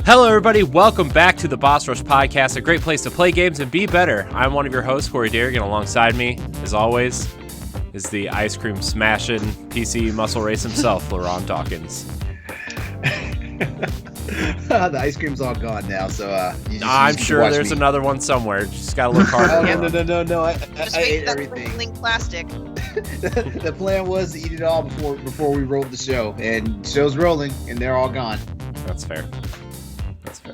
Hello, everybody. Welcome back to the Boss Rush Podcast, a great place to play games and be better. I'm one of your hosts, Corey Dirrig, and alongside me, as always, is the ice cream smashing PC muscle race himself, LeRon Dawkins. The ice cream's all gone now, so I'm sure there's another one somewhere. Just gotta look harder. No. I Just ate make that everything. crinkling plastic. The plan was to eat it all before we rolled the show, and show's rolling, and they're all gone. That's fair. That's fair.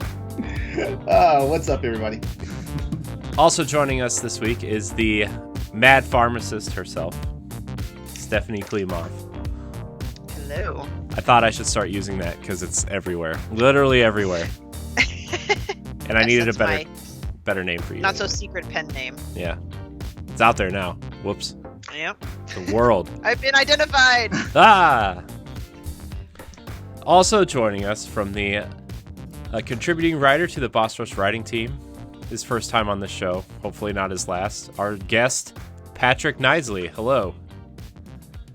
What's up, everybody? Also joining us this week is the mad pharmacist herself, Stephanie Klimov. Hello. I thought I should start using that because it's everywhere, literally everywhere. And I needed a better name for you. Not so secret pen name. Yeah, it's out there now. Whoops. Yep. The world. I've been identified. Ah. Also joining us from the contributing writer to the Boss Rush writing team, his first time on the show, hopefully not his last. Our guest, Patrick Knisley. Hello.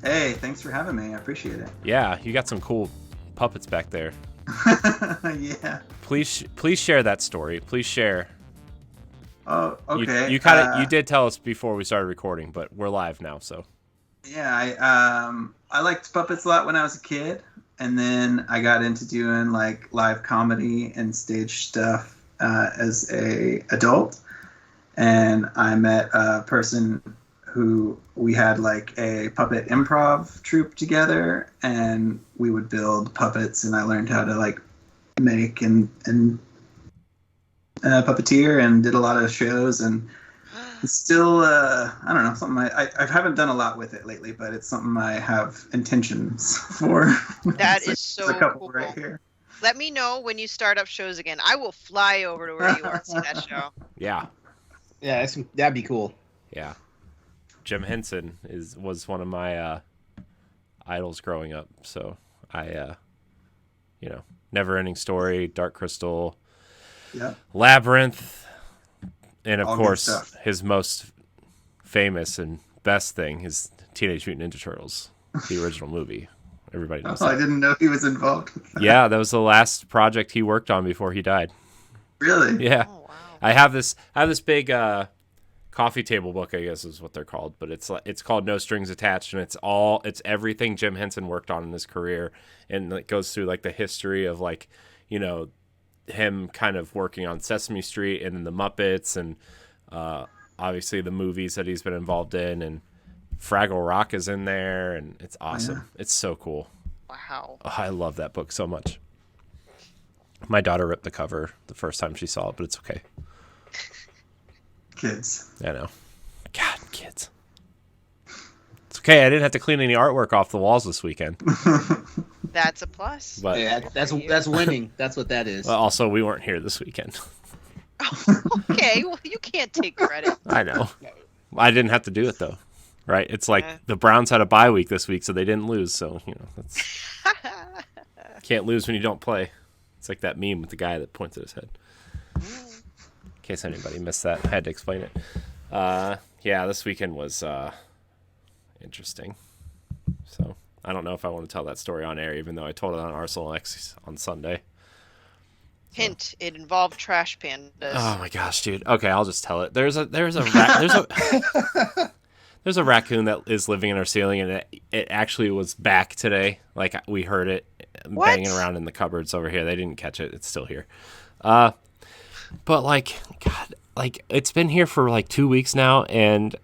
Hey, thanks for having me. I appreciate it. Yeah, you got some cool puppets back there. Yeah. Please share that story. Please share. Oh, okay. You did tell us before we started recording, but we're live now, so. Yeah, I liked puppets a lot when I was a kid, and then I got into doing like live comedy and stage stuff as a adult, and I met a person who we had like a puppet improv troupe together, and we would build puppets, and I learned how to like make and puppeteer, and did a lot of shows, and it's still I don't know, something I haven't done a lot with it lately, but it's something I have intentions for. That is so a couple cool. right here. Let me know when you start up shows again. I will fly over to where you are to see that show. Yeah. Yeah, that'd be cool. Yeah. Jim Henson was one of my idols growing up, so I Never Ending Story, Dark Crystal, Yeah. Labyrinth, and of All good course stuff. his most famous and best thing is Teenage Mutant Ninja Turtles, the original movie. Everybody knows Oh, I that. didn't know he was involved with that. Yeah, that was the last project he worked on before he died. Really? Yeah. Oh, wow. I have this big coffee table book, I guess is what they're called, but it's called No Strings Attached, and it's everything Jim Henson worked on in his career, and it goes through like the history of like, him kind of working on Sesame Street and then the Muppets, and obviously the movies that he's been involved in, and Fraggle Rock is in there, and it's awesome. Yeah. It's so cool. Wow. Oh, I love that book so much. My daughter ripped the cover the first time she saw it, but it's okay. Kids. I know. God, kids. It's okay. I didn't have to clean any artwork off the walls this weekend. That's a plus. But Yeah, that's winning. That's what that is. well, also, we weren't here this weekend. Okay, well, you can't take credit. I know. I didn't have to do it, though. Right? It's like Yeah. the Browns had a bye week this week, so they didn't lose. So, that's can't lose when you don't play. It's like that meme with the guy that points at his head. In case anybody missed that, I had to explain it. Yeah, this weekend was interesting. So I don't know if I want to tell that story on air, even though I told it on Arsenal X on Sunday. Hint: it involved trash pandas. Oh my gosh, dude. Okay, I'll just tell it. There's a raccoon that is living in our ceiling, and it actually was back today. Like we heard it banging around in the cupboards over here. They didn't catch it. It's still here. But like, God, like it's been here for like 2 weeks now, and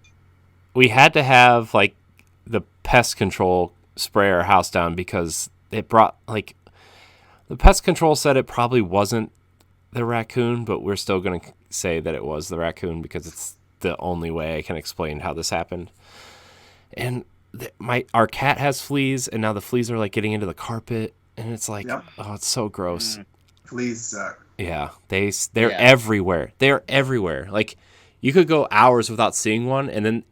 we had to have like the pest control spray our house down because it brought like the pest control said it probably wasn't the raccoon, but we're still going to say that it was the raccoon because it's the only way I can explain how this happened. And our cat has fleas, and now the fleas are like getting into the carpet, and it's like, Yep. oh, it's so gross. Fleas suck. Yeah, they're everywhere. They're everywhere. Like you could go hours without seeing one, and then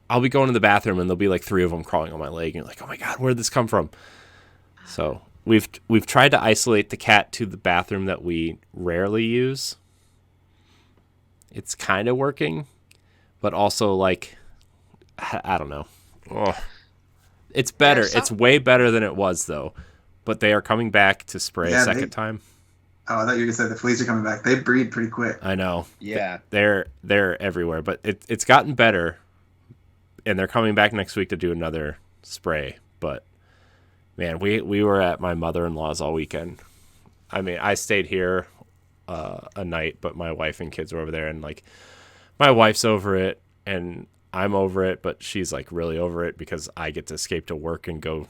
I'll be going to the bathroom, and there'll be like 3 of them crawling on my leg, and you're like, oh my God, where did this come from? So we've tried to isolate the cat to the bathroom that we rarely use. It's kind of working, but also like I don't know. Ugh. It's better. It's way better than it was though. But they are coming back to spray a second time. Oh, I thought you were gonna say the fleas are coming back. They breed pretty quick. I know. Yeah. They're everywhere, but it's gotten better, and they're coming back next week to do another spray. But man, we were at my mother-in-law's all weekend. I mean, I stayed here a night, but my wife and kids were over there, and like my wife's over it, and I'm over it, but she's like really over it because I get to escape to work and go,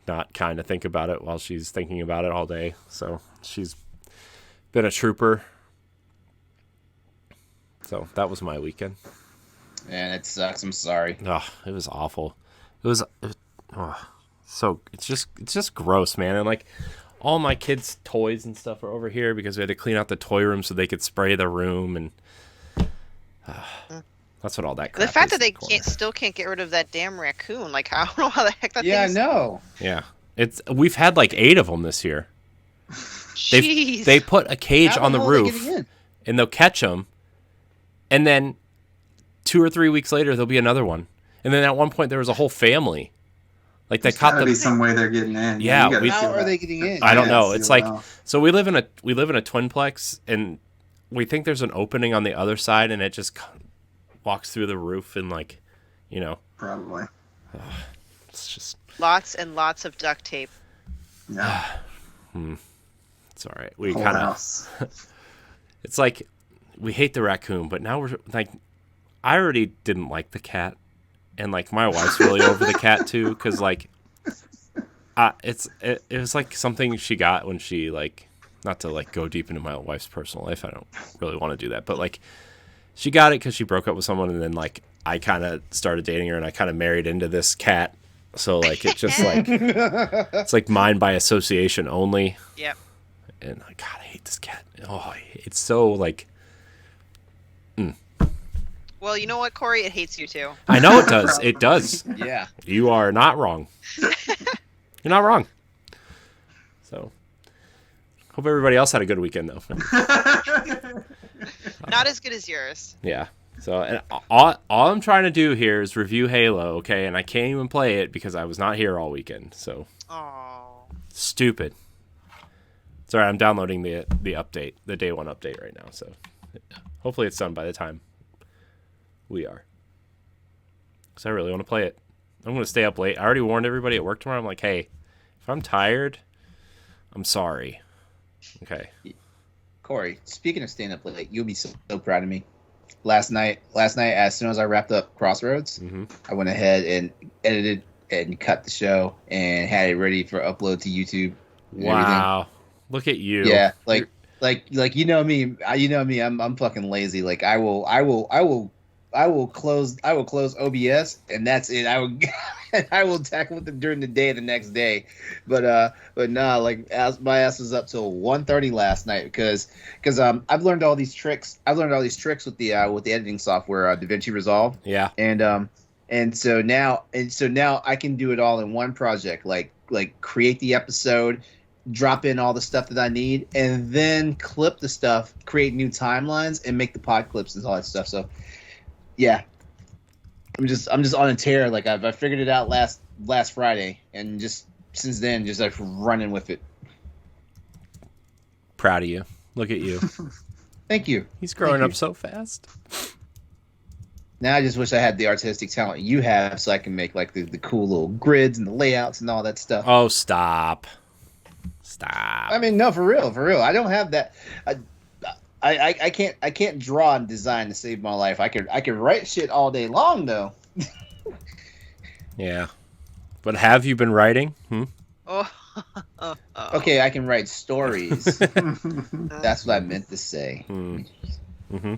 not kind of think about it while she's thinking about it all day. So she's been a trooper. So that was my weekend. Man, it sucks. I'm sorry. Oh, it was awful. So it's just gross, man. And like all my kids' toys and stuff are over here because we had to clean out the toy room so they could spray the room, and that's what all that crap The fact is that they in the still can't get rid of that damn raccoon, like I don't know how the heck that Yeah, I thing's... know. Yeah, we've had like 8 of them this year. Jeez. They put a cage How on the hell are they roof, getting in? and they'll catch them, and then 2 or 3 weeks later there'll be another one, and then at one point there was a whole family. Like they There's caught gotta them. be some way they're getting in. Yeah, you gotta we- How seal are that. they getting in? I don't Yeah, know. seal It's it like off. so we live in a twinplex, and we think there's an opening on the other side, and it just walks through the roof, and like, Probably. it's just Lots and lots of duct tape. Yeah. it's all right. We Whole kind of house. it's like we hate the raccoon, but now we're like, I already didn't like the cat, and like my wife's really over the cat too, because like, it was like something she got when she like, not to like go deep into my wife's personal life, I don't really want to do that, but like she got it because she broke up with someone, and then like I kind of started dating her, and I kind of married into this cat, so like it's just like it's like mine by association only. Yep. And God, I hate this cat. Oh, it's so like. Well, you know what, Corey? It hates you too. I know it does. It does. Yeah. You are not wrong. You're not wrong. So, hope everybody else had a good weekend, though. Not as good as yours. Yeah. So, and all I'm trying to do here is review Halo, okay? And I can't even play it because I was not here all weekend. So, Oh. stupid. Sorry, I'm downloading the update, the day 1 update right now. So, hopefully it's done by the time we are. Because I really want to play it. I'm going to stay up late. I already warned everybody at work tomorrow. I'm like, hey, if I'm tired, I'm sorry. Okay. Corey, speaking of staying up late, you'll be so proud of me. Last night, as soon as I wrapped up Crossroads, I went ahead and edited and cut the show and had it ready for upload to YouTube. and everything. Wow. Look at you. Yeah, like you know me, I'm fucking lazy. Like I will close OBS and that's it. I will tackle with them during the day the next day. But nah, like my ass was up till 1:30 last night because I've learned all these tricks. I've learned all these tricks with the editing software DaVinci Resolve. Yeah. And so now I can do it all in one project. Like create the episode, drop in all the stuff that I need, and then clip the stuff, create new timelines, and make the pod clips and all that stuff. So, yeah, I'm just on a tear. Like I figured it out last Friday, and just since then, just like running with it. Proud of you. Look at you. Thank you. He's growing Thank up you. so fast. Now I just wish I had the artistic talent you have, so I can make like the cool little grids and the layouts and all that stuff. Oh, stop. I mean, no, for real. I don't have that. I can't draw and design to save my life. I can write shit all day long though. Yeah. But have you been writing? Oh. Okay, I can write stories. That's what I meant to say.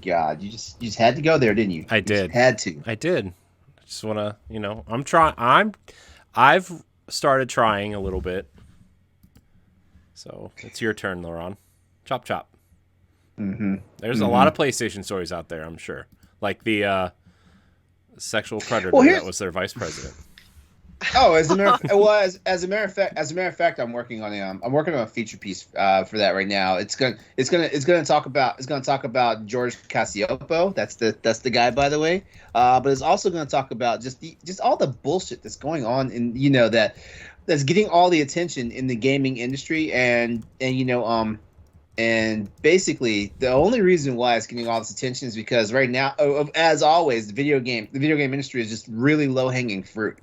God, you just had to go there, didn't you? I You did. just had to. I did. I just want to, I've started trying a little bit. So it's your turn, LeRon. Chop, chop. There's a lot of PlayStation stories out there, I'm sure. Like the sexual predator that was their vice president. Oh, as a matter of fact, I'm working on a feature piece for that right now. It's gonna talk about George Cassiopo. That's the guy, by the way. But it's also gonna talk about just all the bullshit that's going on in that that's getting all the attention in the gaming industry, and and basically the only reason why it's getting all this attention is because right now, as always, the video game industry is just really low hanging fruit,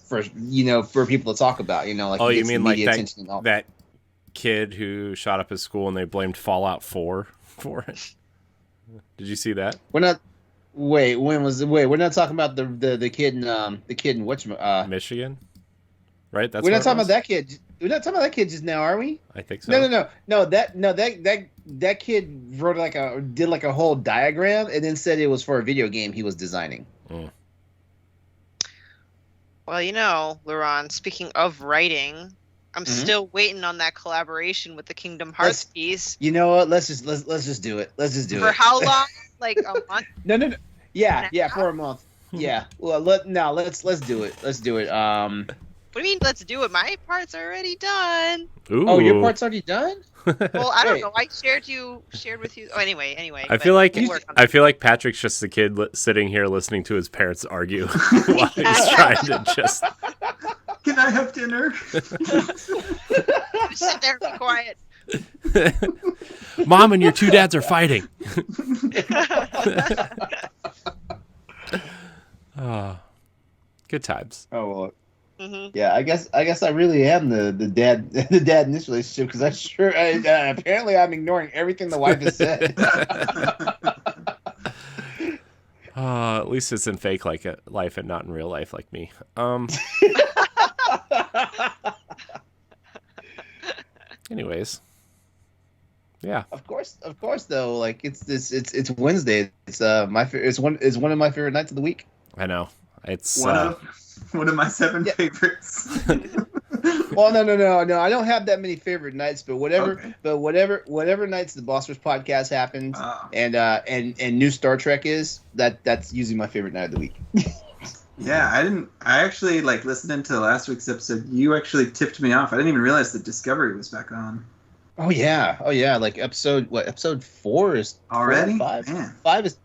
for people to talk about, like. Oh, you mean like that kid who shot up his school and they blamed Fallout 4 for it? Did you see that? We're not. Wait, we're not talking about the kid in Michigan, right? We're not talking about that kid. We're not talking about that kid just now, are we? I think so. No. That kid did a whole diagram and then said it was for a video game he was designing. Mm. Well, LeRon, speaking of writing, I'm still waiting on that collaboration with the Kingdom Hearts piece. You know what? Let's just do it. Let's just do it. For how long? Like a month? No. Yeah, for a month. Yeah. Well, let's do it. Let's do it. What do you mean, let's do it? My part's already done. Ooh. Oh, your part's already done? Well, I don't know. I shared with you. Oh, anyway. I feel like Patrick's just a kid sitting here listening to his parents argue while he's trying to just. Can I have dinner? Just sit there and be quiet. Mom and your two dads are fighting. Oh, good times. Oh well. Mm-hmm. Yeah, I guess I really am the dad in this relationship, because apparently I'm ignoring everything the wife has said. At least it's in fake life and not in real life like me. Anyways, yeah. Of course though. Like it's Wednesday. It's one of my favorite nights of the week. I know. It's one of my 7 favorites. Well, no. I don't have that many favorite nights, but whatever nights the Boss Rush podcast happens, and new Star Trek is, that's usually my favorite night of the week. Yeah, I actually listening to last week's episode. You actually tipped me off. I didn't even realize that Discovery was back on. Oh yeah. Like episode 4 is already 5. Man. 5 is.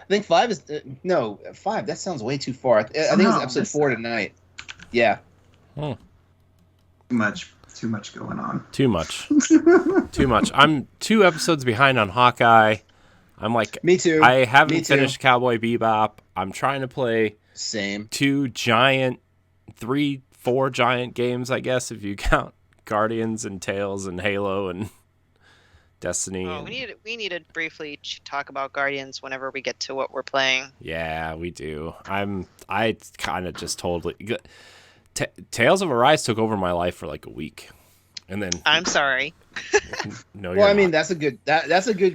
I think 5 is 5. That sounds way too far. I think it's episode 4 tonight. Yeah. Oh. Too much going on. Too much. I'm 2 episodes behind on Hawkeye. I'm like, me too. I haven't finished Cowboy Bebop. I'm trying to play 4 giant games, I guess, if you count Guardians and Tales and Halo and Destiny. Oh, we need to briefly talk about Guardians whenever we get to what we're playing. Yeah, we do. I kind of just totally. Tales of Arise took over my life for like a week, and then I'm sorry. No, well, I mean that's a good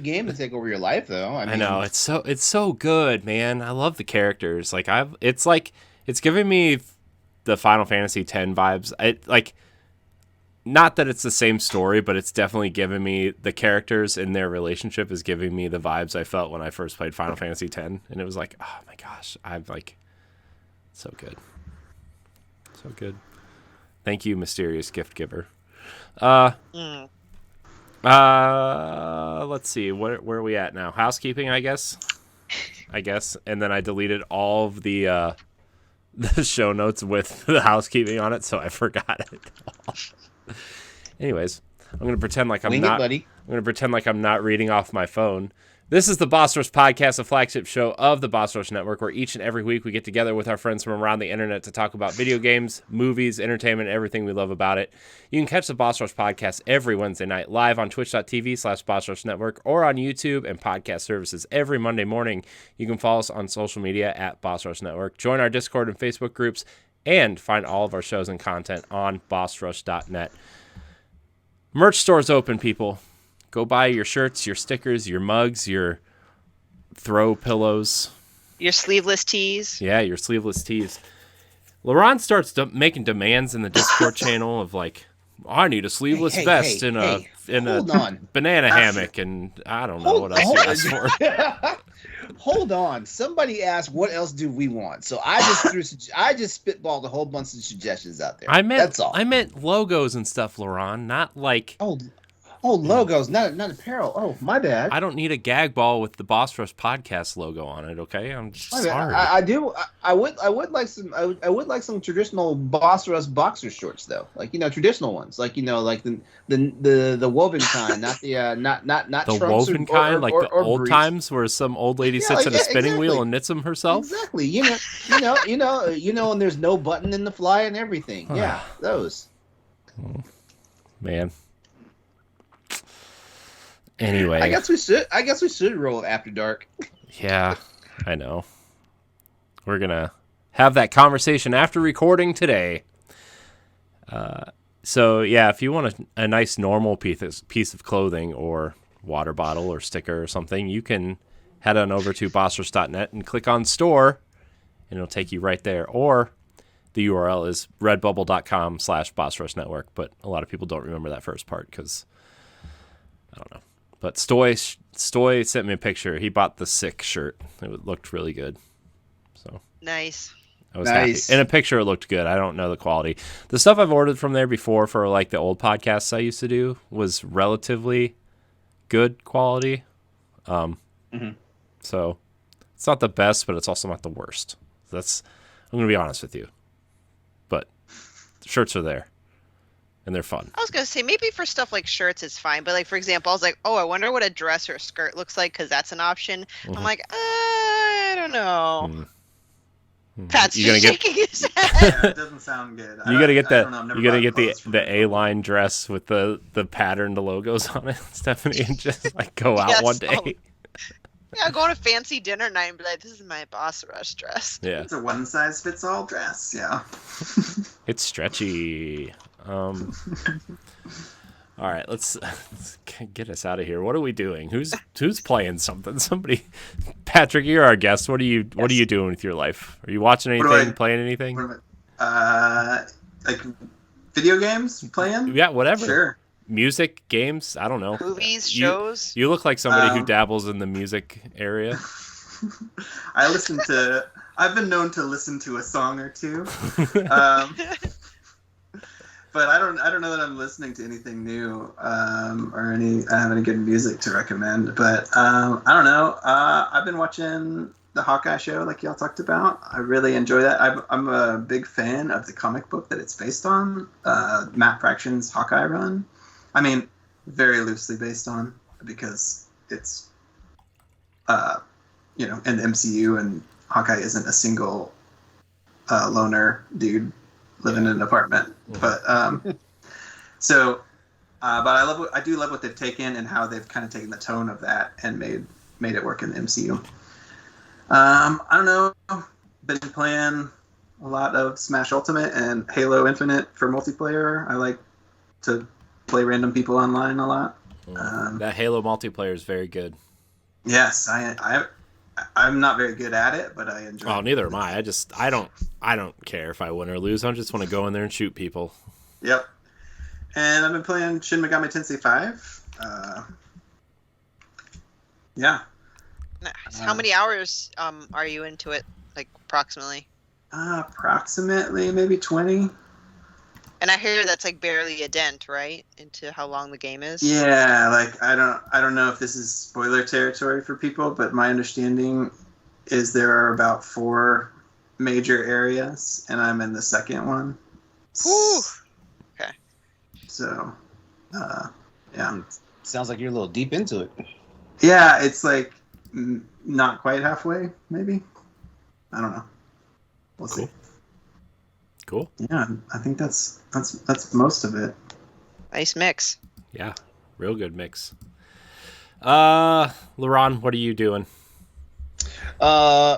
game to take over your life, though. I know it's so good, man. I love the characters. It's giving me the Final Fantasy X vibes. Not that it's the same story, but it's definitely giving me the characters and their relationship is giving me the vibes I felt when I first played Final Fantasy X, and it was like, oh my gosh, I'm like, so good. So good. Thank you, mysterious gift giver. Let's see. Where are we at now? Housekeeping, I guess. And then I deleted all of the show notes with the housekeeping on it, so I forgot it all. Anyways, I'm going to pretend like I'm not reading off my phone. This is the Boss Rush Podcast, a flagship show of the Boss Rush Network, where each and every week we get together with our friends from around the internet to talk about video games, movies, entertainment, everything we love about it. You can catch the Boss Rush Podcast every Wednesday night live on twitch.tv/Boss Rush Network or on YouTube and podcast services every Monday morning. You can follow us on social media at Boss Rush Network. Join our Discord and Facebook groups and find all of our shows and content on bossrush.net. Merch store's open, people. Go buy your shirts, your stickers, your mugs, your throw pillows. Your sleeveless tees. Yeah, your sleeveless tees. LeRon starts making demands in the Discord channel of like, I need a sleeveless vest in a banana hammock, and I don't know what else you asked for. Hold on. Somebody asked, what else do we want? So I just spitballed a whole bunch of suggestions out there. That's all. I meant logos and stuff, LeRon, not like... Oh, logos, not apparel. Oh, my bad. I don't need a gag ball with the Boss Rush podcast logo on it. Okay, I'm sorry. I do. I would like some. I would like some traditional Boss Rush boxer shorts though. Like traditional ones. Like like the woven kind, not the not the trunks woven or, kind, or, like or, the or old briefs. times where some old lady sits in a spinning wheel and knits them herself. Exactly. And there's no button in the fly and everything. Yeah, those. Man. Anyway, I guess we should roll After Dark. Yeah, I know. We're gonna have that conversation after recording today. So yeah, if you want a nice normal piece of clothing or water bottle or sticker or something, you can head on over to bossrush.net and click on store, and it'll take you right there. Or the URL is redbubble.com/bossrushnetwork, but a lot of people don't remember that first part because I don't know. But Stoy sent me a picture. He bought the Sick shirt. It looked really good. So Nice. I was happy. In a picture, it looked good. I don't know the quality. The stuff I've ordered from there before for like the old podcasts I used to do was relatively good quality. So it's not the best, but it's also not the worst. So I'm going to be honest with you. But the shirts are there. And they're fun. I was going to say, maybe for stuff like shirts, it's fine. But, like, for example, I was like, oh, I wonder what a dress or a skirt looks like because that's an option. Mm-hmm. I'm like, I don't know. Mm-hmm. Pat's just shaking his head. Yeah, it doesn't sound good. You got to get that. You got to get the A-line dress with the patterned logos on it, Stephanie, and just, like, go out one day. Yeah, go on a fancy dinner night and be like, this is my Boss Rush dress. Yeah. It's a one-size-fits-all dress, yeah. It's stretchy. All right, let's get us out of here. What are we doing? Who's playing something? Somebody, Patrick, you're our guest. What are you doing with your life? Are you watching anything? Playing anything? Like video games? Playing? Yeah, whatever. Sure. Music, games. I don't know. Movies, shows. You look like somebody who dabbles in the music area. I've been known to listen to a song or two. But I don't know that I'm listening to anything new or I have any good music to recommend. But I don't know. I've been watching the Hawkeye show, like y'all talked about. I really enjoy that. I'm a big fan of the comic book that it's based on, Matt Fraction's Hawkeye run. I mean, very loosely based on because it's in the MCU and Hawkeye isn't a single loner dude living in an apartment, but but I do love what they've taken and how they've kind of taken the tone of that and made it work in the MCU. I don't know, been playing a lot of Smash Ultimate and Halo Infinite for multiplayer. I like to play random people online a lot. That Halo multiplayer is very good. Yes, I'm not very good at it, but I enjoy it. Oh, neither am I. I don't care if I win or lose. I just want to go in there and shoot people. Yep. And I've been playing Shin Megami Tensei V. Yeah. Nice. How many hours are you into it, like, approximately? Approximately, maybe 20. And I hear that's like barely a dent, right, into how long the game is. Yeah, like I don't know if this is spoiler territory for people, but my understanding is there are about 4 major areas, and I'm in the second one. Ooh. Okay. So, yeah. Sounds like you're a little deep into it. Yeah, it's like not quite halfway, maybe. I don't know. We'll see. Cool. Yeah, I think that's most of it. Nice mix. Yeah, real good mix. LeRon, what are you doing? You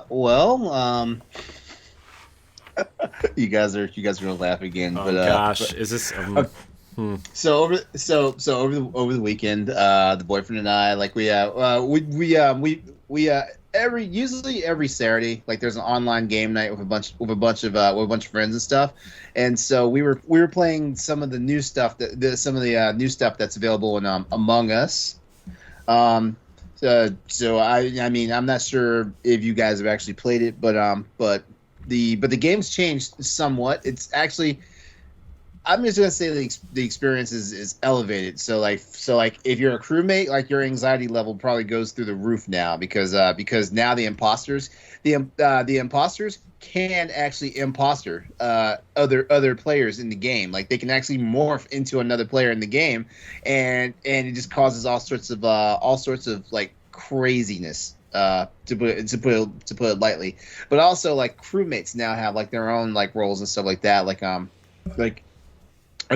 guys are gonna laugh again. Oh but, gosh, is this? So over the weekend, the boyfriend and I, like usually every Saturday, like there's an online game night with a bunch of friends and stuff, and so we were playing some of the new stuff new stuff that's available in Among Us. So I mean I'm not sure if you guys have actually played it, but the game's changed somewhat. It's actually I'm just gonna say the experience is elevated. So like if you're a crewmate, like your anxiety level probably goes through the roof now because now the imposters can actually imposter other players in the game. Like they can actually morph into another player in the game, and it just causes all sorts of like craziness. To put it lightly, but also like crewmates now have like their own like roles and stuff like that. Like a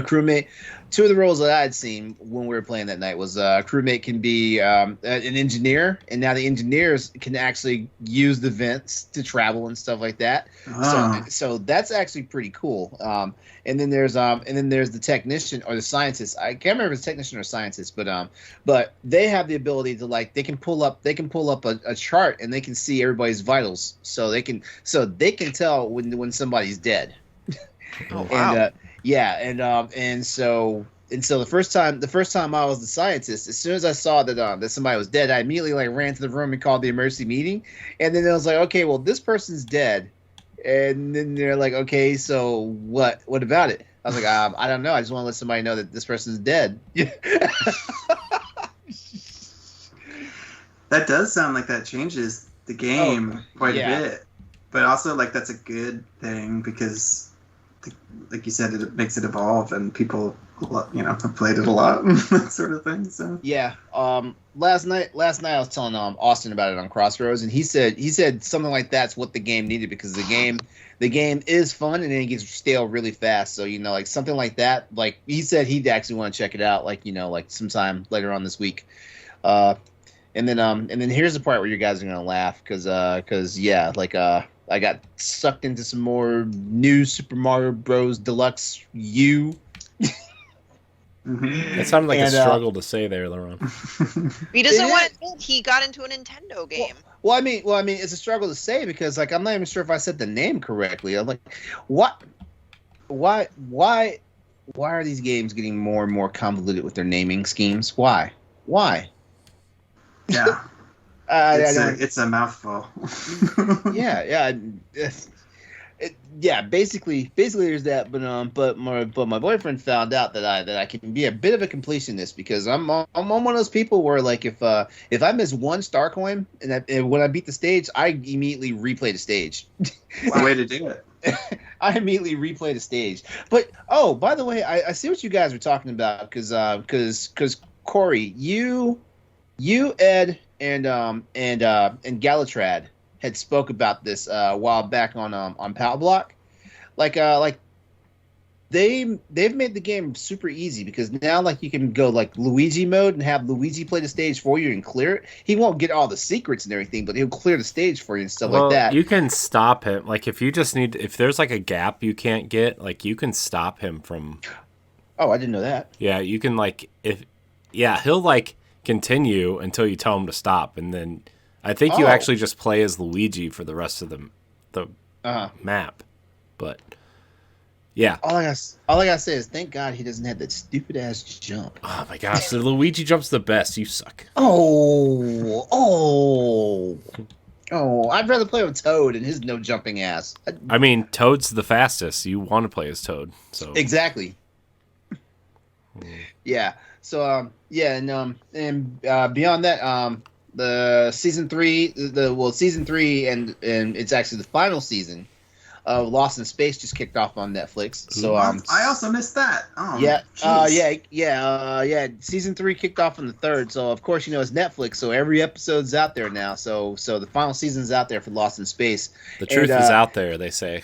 crewmate. Two of the roles that I had seen when we were playing that night was a crewmate can be an engineer, and now the engineers can actually use the vents to travel and stuff like that. So that's actually pretty cool. And then there's the technician or the scientist. I can't remember if it's technician or scientist, but they have the ability to like they can pull up a chart and they can see everybody's vitals, so they can tell when somebody's dead. Oh wow. And so the first time I was the scientist, as soon as I saw that somebody was dead, I immediately like ran to the room and called the emergency meeting. And then I was like, okay, well this person's dead. And then they're like, okay, so what about it? I was like, I don't know. I just want to let somebody know that this person's dead. That does sound like that changes the game quite a bit. But also like that's a good thing because like you said, it makes it evolve, and people, have played it a lot, that sort of thing. So yeah. Last night I was telling Austin about it on Crossroads, and he said something like that's what the game needed because the game is fun and then it gets stale really fast. So like something like that. Like he said, he'd actually want to check it out. Like like sometime later on this week. And then here's the part where you guys are gonna laugh because I got sucked into some more new Super Mario Bros. Deluxe U. It sounded like a struggle to say there, LeRon. He doesn't want to admit he got into a Nintendo game. Well, I mean, it's a struggle to say because like I'm not even sure if I said the name correctly. I'm like, what? Why are these games getting more and more convoluted with their naming schemes? Why? Yeah. It's a mouthful. Basically there's that, but my boyfriend found out that I can be a bit of a completionist because I'm one of those people where like if I miss one star coin and when I beat the stage, I immediately replay the stage. It's the way to do it. I immediately replay the stage. But by the way, I see what you guys were talking about because Corey, you Ed and Galatrad had spoke about this a while back on Power Block. Like they've made the game super easy because now like you can go like Luigi mode and have Luigi play the stage for you and clear it. He won't get all the secrets and everything, but he'll clear the stage for you and stuff like that. You can stop him. Like if there's like a gap you can't get, like you can stop him from. Oh, I didn't know that. Yeah, you can he'll like continue until you tell him to stop, and then I think you actually just play as Luigi for the rest of the map. But yeah, all I gotta say is thank God he doesn't have that stupid ass jump. Oh my gosh, the Luigi jump's the best. You suck. I'd rather play with Toad and his no jumping ass. I mean, Toad's the fastest. You want to play as Toad, so exactly. Yeah. So and beyond that, the season 3, and it's actually the final season of Lost in Space just kicked off on Netflix. So I also missed that. Season 3 kicked off on the 3rd. So of course it's Netflix. So every episode's out there now. So the final season's out there for Lost in Space. The truth is out there, they say.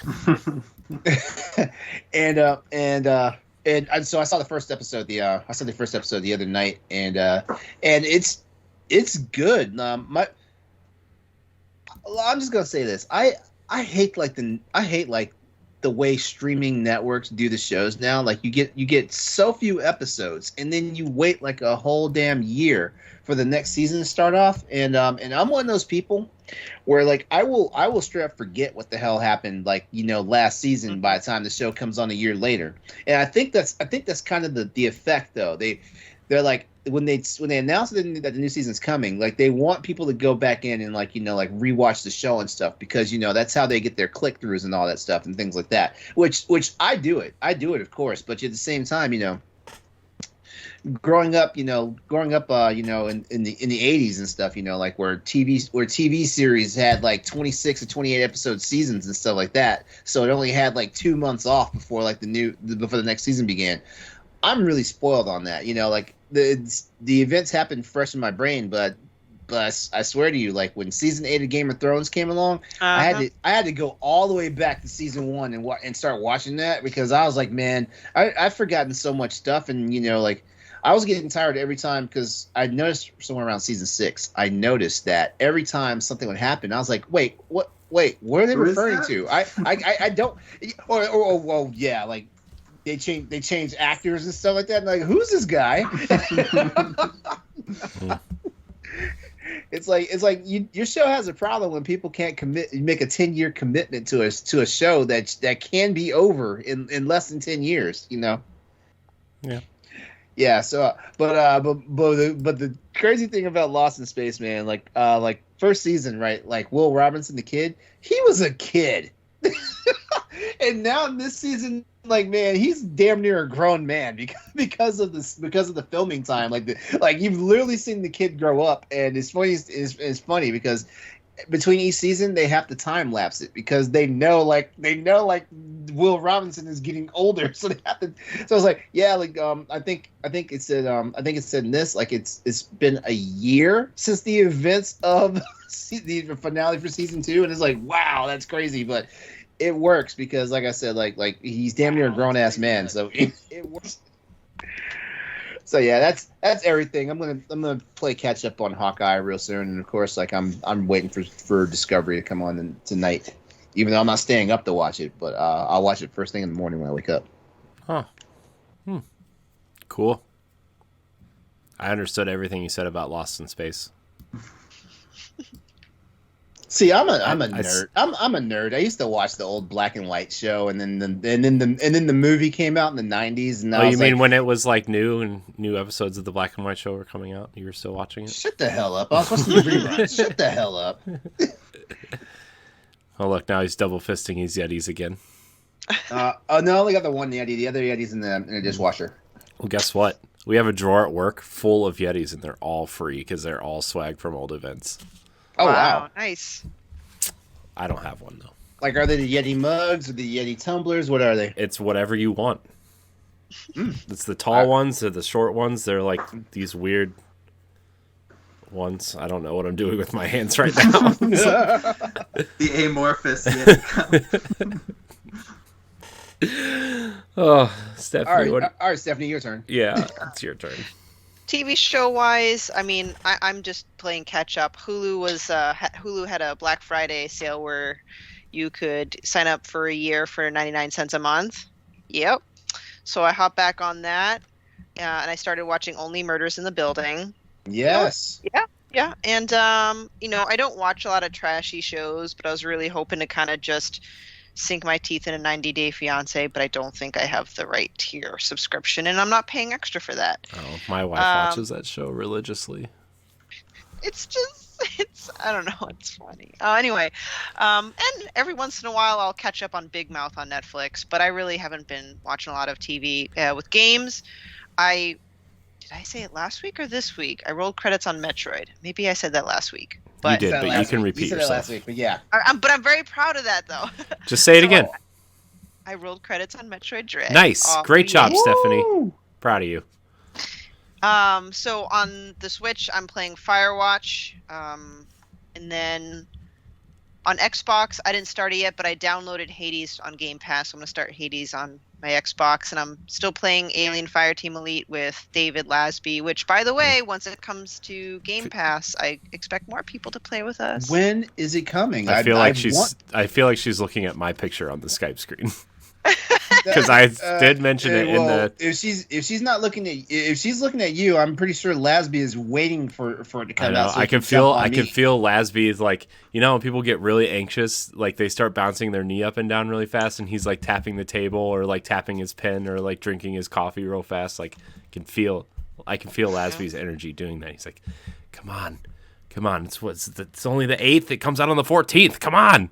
And so I saw the first episode. The other night, and it's good. I'm just gonna say this. I hate the way streaming networks do the shows now. Like you get so few episodes, and then you wait like a whole damn year for the next season to start off. And I'm one of those people where like I will straight up forget what the hell happened last season by the time the show comes on a year later. And I think that's kind of the effect though. They're like when they announce that the new season's coming, like they want people to go back in and like rewatch the show and stuff, because that's how they get their click throughs and all that stuff and things like that. Which I do it, of course, but at the same time, growing up, in the 80s and stuff, like where TV series had like 26 or 28 episode seasons and stuff like that, so it only had like 2 months off before like before the next season began. I'm really spoiled on that, like the events happened fresh in my brain, but I swear to you, like when season 8 of Game of Thrones came along, I had to go all the way back to season 1 and start watching that, because I was like, man, I've forgotten so much stuff, and like I was getting tired every time, because I noticed somewhere around season 6, I noticed that every time something would happen, I was like, wait, what are they referring to? I don't, well, yeah, like they change actors and stuff like that. And like, who's this guy? It's like your show has a problem when people can't make a 10-year commitment to a show that can be over in less than 10 years. Yeah. Yeah. So, but the crazy thing about Lost in Space, man, like first season, right? Like Will Robinson, the kid, he was a kid, and now in this season, like, man, he's damn near a grown man because of the filming time. Like you've literally seen the kid grow up, and it's funny because between each season they have to time lapse it, because they know like Will Robinson is getting older, so they have to. So it's like, yeah, like I think it said in this, like it's been a year since the events of the finale for season 2, and it's like, wow, that's crazy, but it works because, like I said, like he's damn near a grown ass man, so it works. So yeah, that's everything. I'm gonna play catch up on Hawkeye real soon, and of course, like I'm waiting for Discovery to come on tonight. Even though I'm not staying up to watch it, but I'll watch it first thing in the morning when I wake up. Huh. Cool. I understood everything you said about Lost in Space. See, I'm a nerd. I'm a nerd. I used to watch the old black and white show, and then the movie came out in the '90s. And you mean when it was like new episodes of the black and white show were coming out? You were still watching it? Shut the hell up! I was supposed to be reruns. Shut the hell up! Oh look, now he's double fisting his Yetis again. No, I only got the one Yeti. The other Yeti's in the dishwasher. Well, guess what? We have a drawer at work full of Yetis, and they're all free because they're all swag from old events. Oh, wow. Nice. I don't have one, though. Like, are they the Yeti mugs or the Yeti tumblers? What are they? It's whatever you want. It's the tall ones, they're the short ones. They're like these weird ones. I don't know what I'm doing with my hands right now. The amorphous Yeti cup. Oh, Stephanie. All right, Stephanie, your turn. Yeah, it's your turn. TV show wise, I mean, I'm just playing catch up. Hulu had a Black Friday sale where you could sign up for a year for 99 cents a month. Yep. So I hopped back on that, and I started watching Only Murders in the Building. Yes. Yeah. And I don't watch a lot of trashy shows, but I was really hoping to kind of just sink my teeth in a 90 Day Fiance, but I don't think I have the right tier subscription, and I'm not paying extra for that. Oh, my wife watches that show religiously. It's I don't know, it's funny. Anyway, and every once in a while I'll catch up on Big Mouth on Netflix, but I really haven't been watching a lot of TV. With games, did I say it last week or this week? I rolled credits on Metroid. Maybe I said that last week. But you did, but you can repeat yourself. Last week, but yeah. But I'm very proud of that, though. Just say it again. I rolled credits on Metroid Dread. Nice. Great job, Stephanie. Proud of you. So on the Switch, I'm playing Firewatch. And then on Xbox, I didn't start it yet, but I downloaded Hades on Game Pass. I'm going to start Hades on my Xbox, and I'm still playing Alien Fireteam Elite with David Lasby, which, by the way, once it comes to Game Pass, I expect more people to play with us. When is it coming? I feel like she's looking at my picture on the Skype screen. Because I did mention it in the. If she's looking at you, I'm pretty sure Lasby is waiting for it to come out. So I can feel Lasby is like, when people get really anxious, like they start bouncing their knee up and down really fast, and he's like tapping the table or like tapping his pen or like drinking his coffee real fast. Like, can feel I can feel Lasby's energy doing that. He's like, come on. It's only the 8th. It comes out on the 14th. Come on.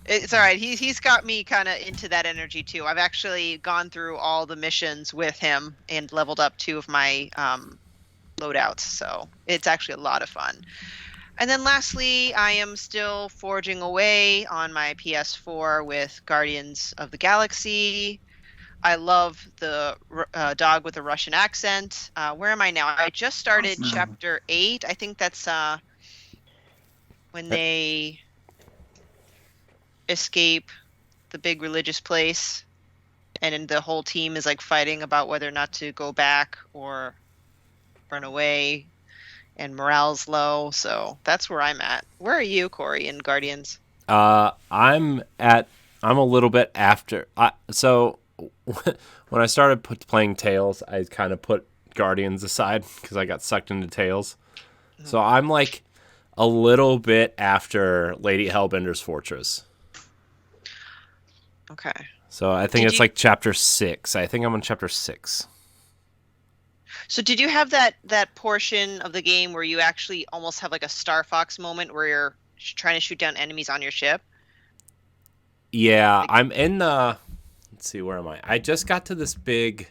It's all right. He's got me kind of into that energy too. I've actually gone through all the missions with him and leveled up 2 of my loadouts. So it's actually a lot of fun. And then lastly, I am still forging away on my PS4 with Guardians of the Galaxy. I love the dog with a Russian accent. Where am I now? I just started Chapter 8. I think that's when they escape the big religious place, and then the whole team is like fighting about whether or not to go back or run away, and morale's low. So that's where I'm at. Where are you, Corey, in Guardians? I'm a little bit after. So when I started playing Tales, I kind of put Guardians aside because I got sucked into Tales. Mm-hmm. So I'm like a little bit after Lady Hellbender's Fortress. Okay. So I think it's like chapter 6. I think I'm on chapter 6. So did you have that portion of the game where you actually almost have like a Star Fox moment where you're trying to shoot down enemies on your ship? Yeah, I'm in the... Let's see, where am I? I just got to this big...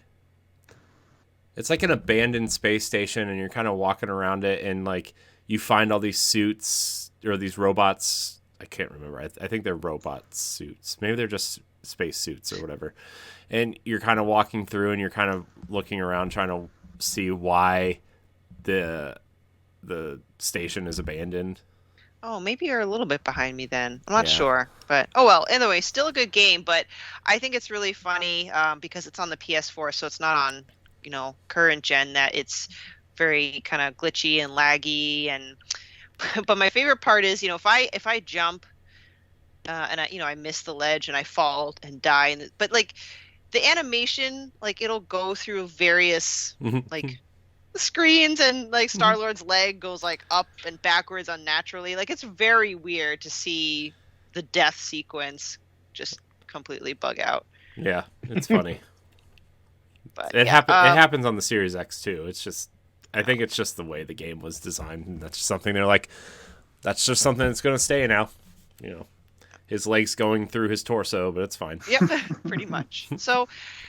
It's like an abandoned space station, and you're kind of walking around it, and like you find all these suits, or these robots. I can't remember. I think they're robot suits. Maybe they're just space suits or whatever. And you're kind of walking through, and you're kind of looking around trying to see why the station is abandoned. Oh, maybe you're a little bit behind me then. I'm not sure. But, oh well, anyway, still a good game. But I think it's really funny because it's on the PS4, so it's not on, current gen, that it's very kind of glitchy and laggy. But my favorite part is, if I jump and I miss the ledge and I fall and die, but like the animation, like it'll go through various like screens, and like Star-Lord's leg goes like up and backwards unnaturally. Like it's very weird to see the death sequence just completely bug out. Yeah, it's funny. But it happens on the Series X too. It's just, I think it's just the way the game was designed, and that's just something they're like, that's just something that's going to stay now. His legs going through his torso, but it's fine. Yep, pretty much. So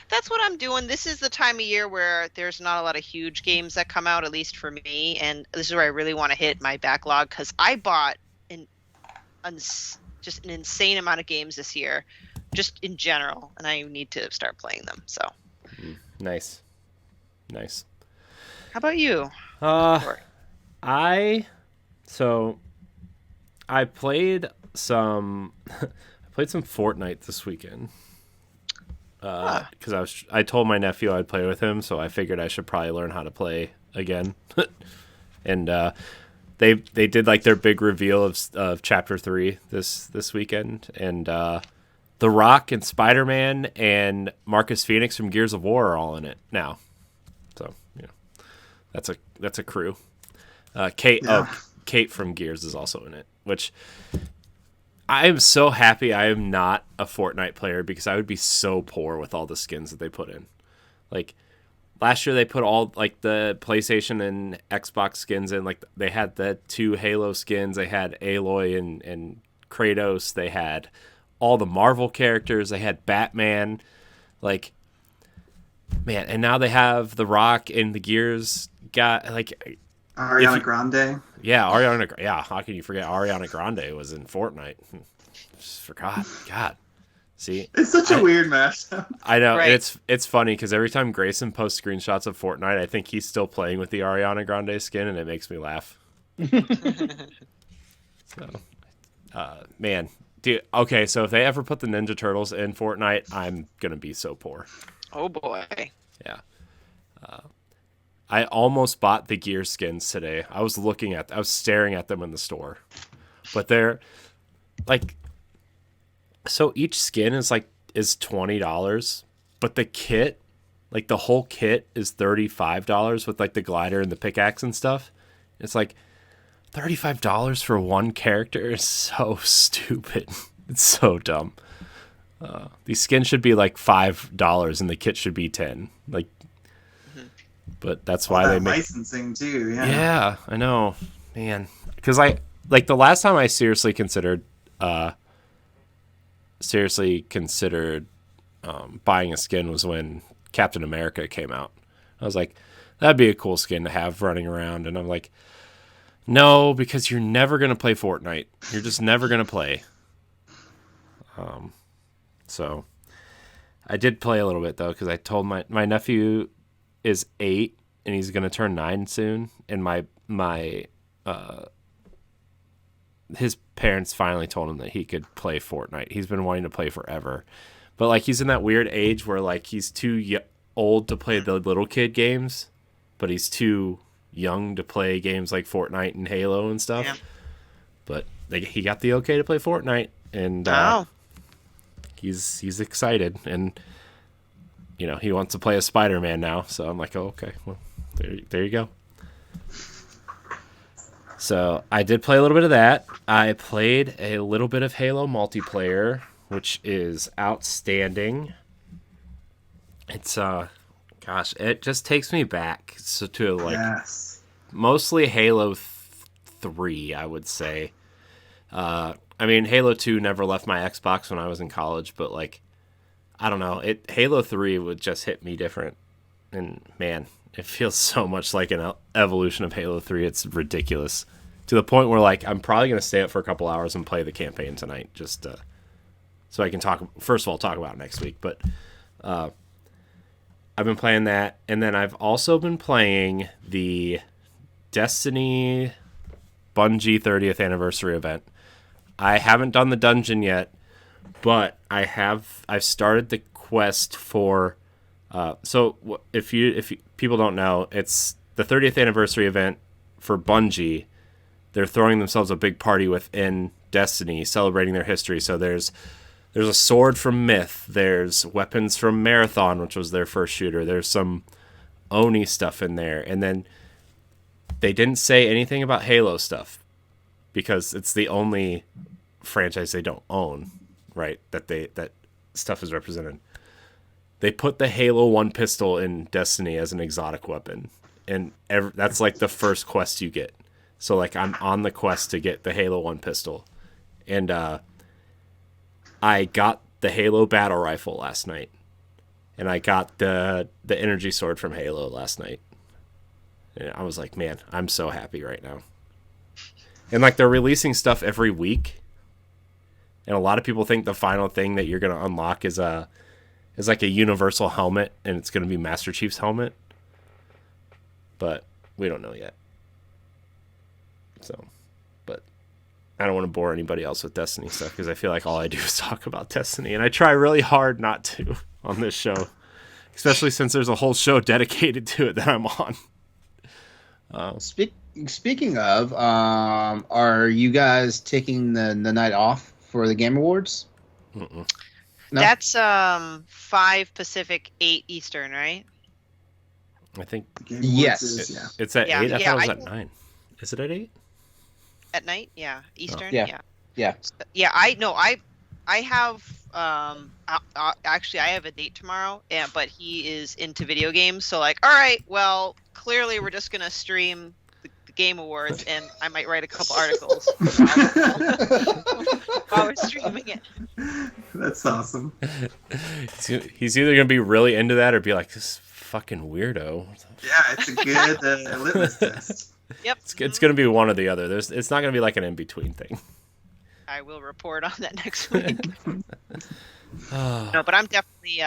that's what I'm doing. This is the time of year where there's not a lot of huge games that come out, at least for me. And this is where I really want to hit my backlog, because I bought just an insane amount of games this year, just in general, and I need to start playing them. So nice. How about you? I played some Fortnite this weekend because I told my nephew I'd play with him, so I figured I should probably learn how to play again. And they did like their big reveal of Chapter 3 this weekend, and The Rock and Spider-Man and Marcus Phoenix from Gears of War are all in it now. So that's a crew. Kate from Gears is also in it, which I am so happy I am not a Fortnite player, because I would be so poor with all the skins that they put in. Like last year they put all like the PlayStation and Xbox skins in. Like they had the 2 Halo skins, they had Aloy and Kratos, they had all the Marvel characters, they had Batman, like, man, and now they have The Rock and the Gears got like Ariana Grande. Yeah, Ariana. Yeah, how can you forget Ariana Grande was in Fortnite? Just forgot. God, see, it's such a weird mashup. I know, right. and it's funny because every time Grayson posts screenshots of Fortnite, I think he's still playing with the Ariana Grande skin, and it makes me laugh. So, man, dude. Okay, so if they ever put the Ninja Turtles in Fortnite, I'm gonna be so poor. Oh boy. Yeah. I almost bought the gear skins today. I was staring at them in the store, but they're like, so each skin is $20, but the kit, like the whole kit is $35 with like the glider and the pickaxe and stuff. It's like $35 for one character is so stupid. It's so dumb. These skins should be like $5 and the kit should be $10. Like, But that's why they make licensing too. Yeah. Yeah, I know, man. Because like the last time I seriously considered buying a skin was when Captain America came out. I was like, that'd be a cool skin to have running around, and I'm like, no, because you're never gonna play Fortnite. You're just never gonna play. So I did play a little bit though, because I told my nephew is 8 and he's gonna turn 9 soon, and his parents finally told him that he could play Fortnite. He's been wanting to play forever, but like he's in that weird age where like he's too old to play the little kid games, but he's too young to play games like Fortnite and Halo and stuff. Yeah. But he got the okay to play Fortnite, and he's excited, and you know he wants to play as Spider-Man now. So I'm like, oh, okay, well there you go. So I did play a little bit of that. I played a little bit of Halo multiplayer, which is outstanding. It's gosh, it just takes me back to like mostly Halo 3, I would say. I mean, Halo 2 never left my Xbox when I was in college, but like I don't know, Halo 3 would just hit me different. And man, it feels so much like an evolution of Halo 3. It's ridiculous. To the point where like I'm probably going to stay up for a couple hours and play the campaign tonight just so I can talk about it next week. But I've been playing that, and then I've also been playing the Destiny Bungie 30th anniversary event. I haven't done the dungeon yet, but I've started the quest for so if people don't know, it's the 30th anniversary event for Bungie. They're throwing themselves a big party within Destiny, celebrating their history. So there's a sword from Myth. There's weapons from Marathon, which was their first shooter. There's some Oni stuff in there. And then they didn't say anything about Halo stuff because it's the only franchise they don't own, right? That stuff is represented. They put the Halo 1 pistol in Destiny as an exotic weapon. And that's like the first quest you get. So like I'm on the quest to get the Halo 1 pistol. And I got the Halo battle rifle last night. And I got the energy sword from Halo last night. And I was like, man, I'm so happy right now. And like they're releasing stuff every week. And a lot of people think the final thing that you're going to unlock is like a universal helmet, and it's going to be Master Chief's helmet. But we don't know yet. So, but I don't want to bore anybody else with Destiny stuff because I feel like all I do is talk about Destiny, and I try really hard not to on this show, especially since there's a whole show dedicated to it that I'm on. Speaking of, are you guys taking the night off for the Game Awards? Mm-mm. No? That's 5 Pacific, 8 Eastern, right? I think. Yes. It's at 8. I thought it was at 9. Is it at 8? At night? Yeah. Eastern? Oh. Yeah. I have actually I have a date tomorrow, but he is into video games, so like, all right, well, clearly we're just gonna stream the Game Awards, and I might write a couple articles while we're streaming it. That's awesome. He's either gonna be really into that or be like, this fucking weirdo. Yeah, it's a good litmus test. Yep. It's going to be one or the other. It's not going to be like an in-between thing. I will report on that next week. No, but I'm definitely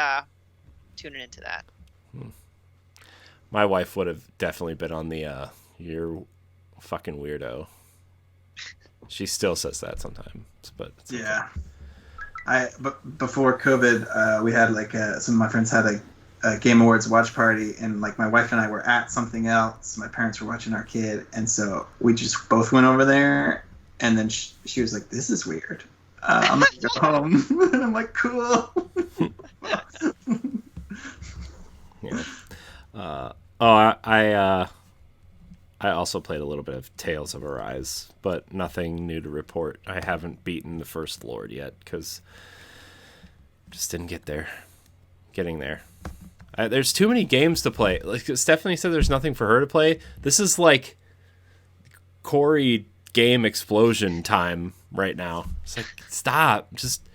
tuning into that. My wife would have definitely been on the you're fucking weirdo. She still says that sometimes, but yeah. But before COVID, we had like some of my friends had a Game Awards watch party, and like my wife and I were at something else. My parents were watching our kid, and so we just both went over there. And then she was like, "This is weird. I'm gonna go home." And I'm like, "Cool." Yeah. I also played a little bit of Tales of Arise, but nothing new to report. I haven't beaten the First Lord yet because just didn't get there. Getting there. There's too many games to play. Like Stephanie said, there's nothing for her to play. This is like Corey game explosion time right now. It's like, stop. Just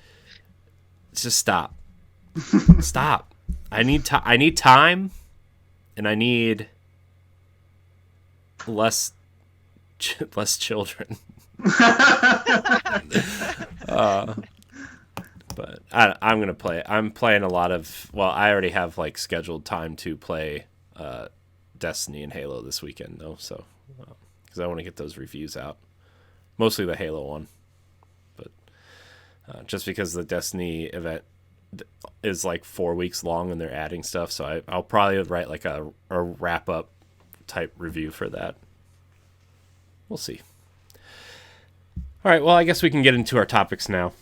stop. Stop. I need time, and I need less children. But I'm gonna play. I'm playing a lot of. Well, I already have like scheduled time to play Destiny and Halo this weekend though. So because I want to get those reviews out, mostly the Halo one. But just because the Destiny event is like 4 weeks long and they're adding stuff, so I'll probably write like a wrap up type review for that. We'll see. All right. Well, I guess we can get into our topics now.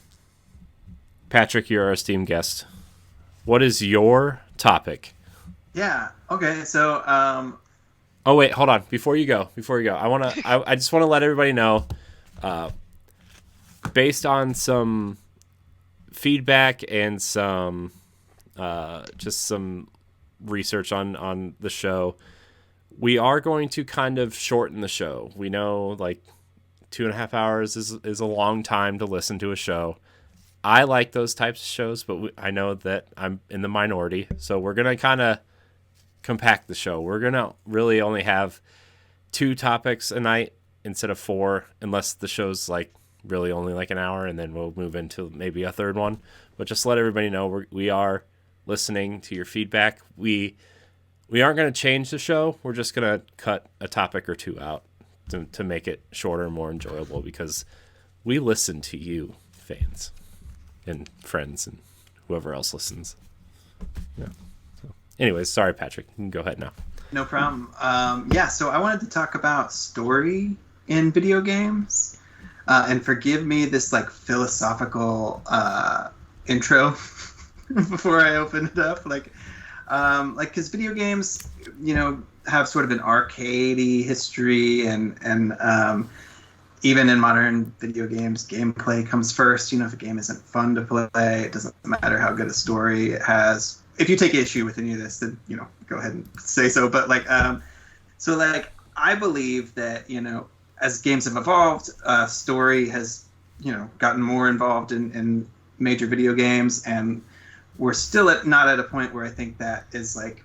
Patrick, you're our esteemed guest. What is your topic? Yeah. Okay. So. Oh wait, hold on. Before you go, I just want to let everybody know, based on some feedback and some research on the show, we are going to kind of shorten the show. We know like 2.5 hours is a long time to listen to a show. I like those types of shows, but I know that I'm in the minority, so we're going to kind of compact the show. We're going to really only have 2 topics a night instead of 4, unless the show's like really only like an hour, and then we'll move into maybe a third one. But just let everybody know we are listening to your feedback. We aren't going to change the show. We're just going to cut a topic or 2 out to make it shorter and more enjoyable, because we listen to you, fans and friends and whoever else listens. Yeah. So, anyways, sorry, Patrick. You can go ahead now. No problem. So I wanted to talk about story in video games. And forgive me this like philosophical intro before I open it up. Because video games, have sort of an arcadey history, and even in modern video games, gameplay comes first. If a game isn't fun to play, it doesn't matter how good a story it has. If you take issue with any of this, then go ahead and say so. But I believe that as games have evolved, story has gotten more involved in major video games, and we're still not at a point where I think that is like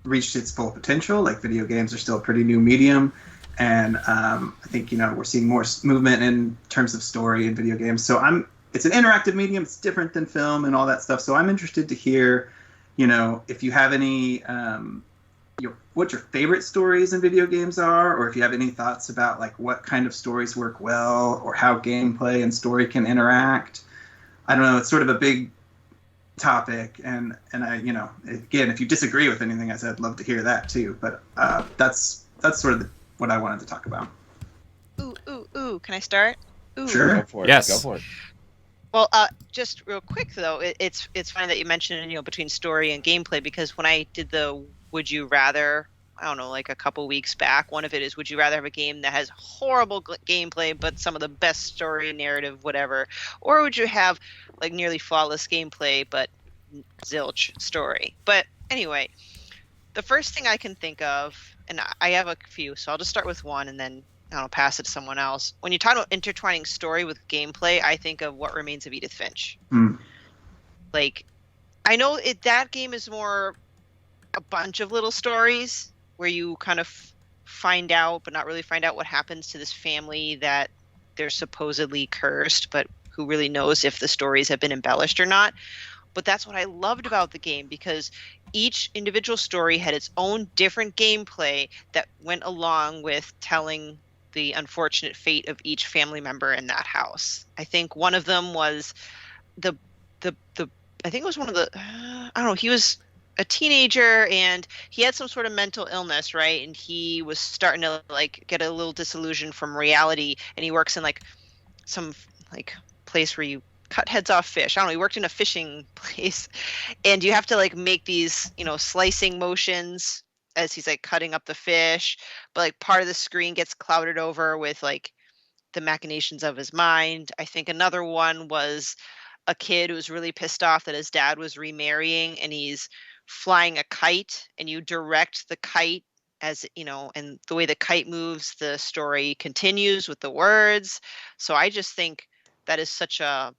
reached its full potential. Like, video games are still a pretty new medium. And I think, we're seeing more movement in terms of story in video games. So it's an interactive medium. It's different than film and all that stuff. So I'm interested to hear, if you have any, what your favorite stories in video games are, or if you have any thoughts about like what kind of stories work well, or how gameplay and story can interact. I don't know. It's sort of a big topic. And I, again, if you disagree with anything I said, I'd love to hear that too. But that's sort of what I wanted to talk about. Ooh. Can I start? Ooh. Sure. Go for it. Yes. Go for it. Well, just real quick though, it's funny that you mentioned between story and gameplay, because when I did the Would You Rather, I don't know, like a couple weeks back, one of it is, would you rather have a game that has horrible gameplay but some of the best story, narrative, whatever, or would you have like nearly flawless gameplay but zilch story? But anyway, the first thing I can think of, and I have a few, so I'll just start with one and then I'll pass it to someone else. When you talk about intertwining story with gameplay, I think of What Remains of Edith Finch. Like, I know that game is more a bunch of little stories where you kind of find out, but not really find out what happens to this family that they're supposedly cursed, but who really knows if the stories have been embellished or not. But that's what I loved about the game, because each individual story had its own different gameplay that went along with telling the unfortunate fate of each family member in that house. I think one of them was I think it was one of the, I don't know, he was a teenager and he had some sort of mental illness, right? And he was starting to like get a little disillusioned from reality, and he works in like some like place where you cut heads off fish. I don't know, he worked in a fishing place, and you have to like make these, slicing motions as he's like cutting up the fish, but like part of the screen gets clouded over with like the machinations of his mind. I think another one was a kid who was really pissed off that his dad was remarrying, and he's flying a kite and you direct the kite as and the way the kite moves, the story continues with the words. So I just think that is such a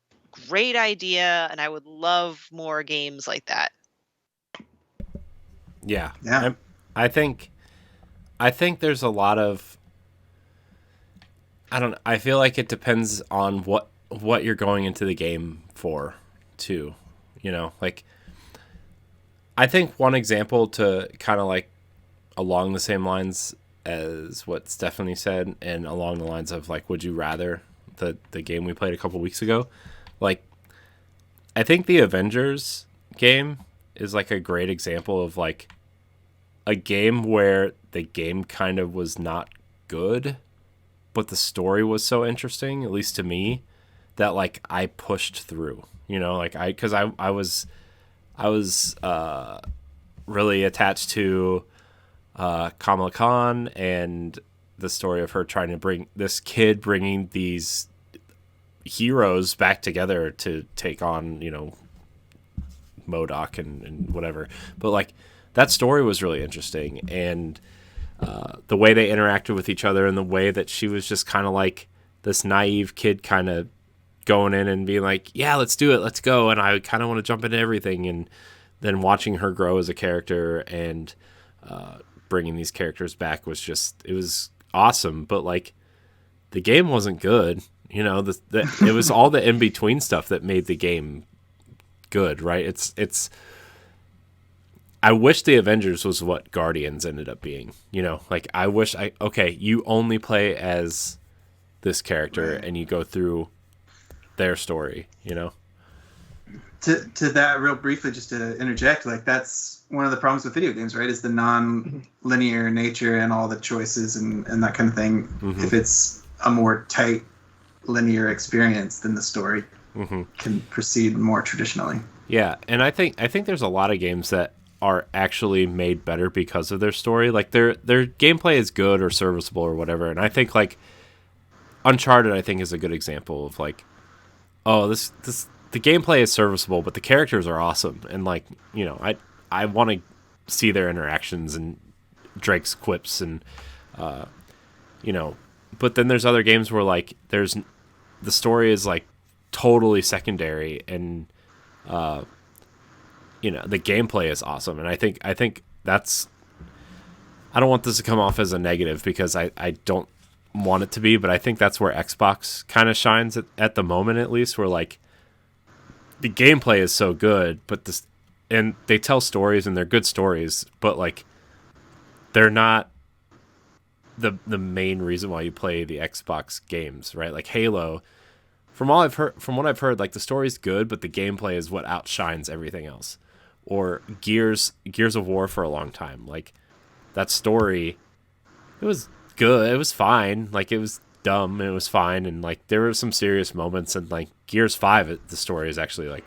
great idea, and I would love more games like that. Yeah. I think there's a lot of, I feel like it depends on what you're going into the game for too, like I think one example to kind of like along the same lines as what Stephanie said and along the lines of like, would you rather the game we played a couple weeks ago, like I think the Avengers game is like a great example of like a game where the game kind of was not good, but the story was so interesting, at least to me, that like I pushed through, like because I was really attached to Kamala Khan and the story of her trying to bringing these heroes back together to take on, MODOK and whatever. But like that story was really interesting, and the way they interacted with each other and the way that she was just kind of like this naive kid kind of going in and being like, yeah, let's do it, let's go. And I kind of want to jump into everything. And then watching her grow as a character and bringing these characters back was it was awesome. But like the game wasn't good. It was all the in-between stuff that made the game good, right? It's I wish the Avengers was what Guardians ended up being, like I wish you only play as this character and you go through their story, To that real briefly, just to interject, like that's one of the problems with video games, right? Is the non-linear nature and all the choices and that kind of thing. Mm-hmm. If it's a more tight linear experience, then the story can proceed more traditionally. Yeah, and I think there's a lot of games that are actually made better because of their story. Like their gameplay is good or serviceable or whatever. And I think like Uncharted, I think, is a good example of like, oh, this the gameplay is serviceable, but the characters are awesome. And like, I want to see their interactions and Drake's quips and but then there's other games where like the story is like totally secondary and the gameplay is awesome. And I think that's, I don't want this to come off as a negative because I don't want it to be, but I think that's where Xbox kind of shines at the moment, at least, where like the gameplay is so good, but and they tell stories and they're good stories, but like they're not the main reason why you play the Xbox games, right? Like Halo, from what I've heard, like the story's good, but the gameplay is what outshines everything else. Or Gears of War for a long time, like that story, it was good, it was fine, like it was dumb and it was fine, and like there were some serious moments, and like Gears 5, the story is actually like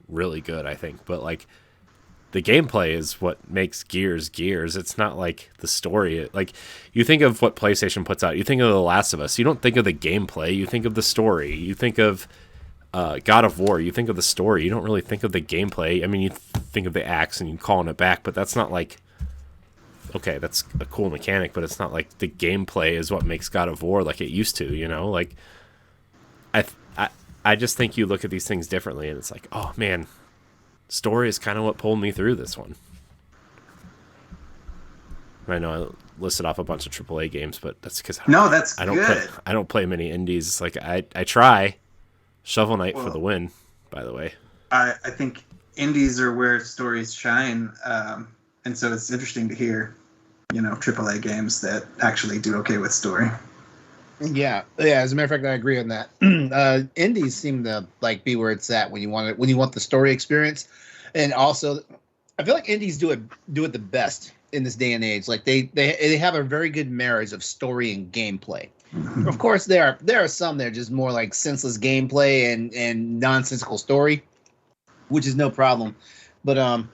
really good, I think, but like the gameplay is what makes Gears. It's not like the story. Like you think of what PlayStation puts out, you think of The Last of Us, you don't think of the gameplay, you think of the story. You think of God of War, you think of the story, you don't really think of the gameplay. I mean, you think of the axe and you calling it back, but that's not like, okay, that's a cool mechanic, but it's not like the gameplay is what makes God of War like it used to, like I just think you look at these things differently, and it's like, oh man, story is kind of what pulled me through this one. I know I listed off a bunch of AAA games, but that's because I don't play many indies. Like I try. Shovel Knight for the win, by the way. I think indies are where stories shine, and so it's interesting to hear, AAA games that actually do okay with story. Yeah. As a matter of fact, I agree on that. Indies seem to like be where it's at when you want the story experience, and also, I feel like indies do it the best in this day and age. Like they have a very good marriage of story and gameplay. Mm-hmm. Of course, there are some that are just more like senseless gameplay and nonsensical story, which is no problem. But I'm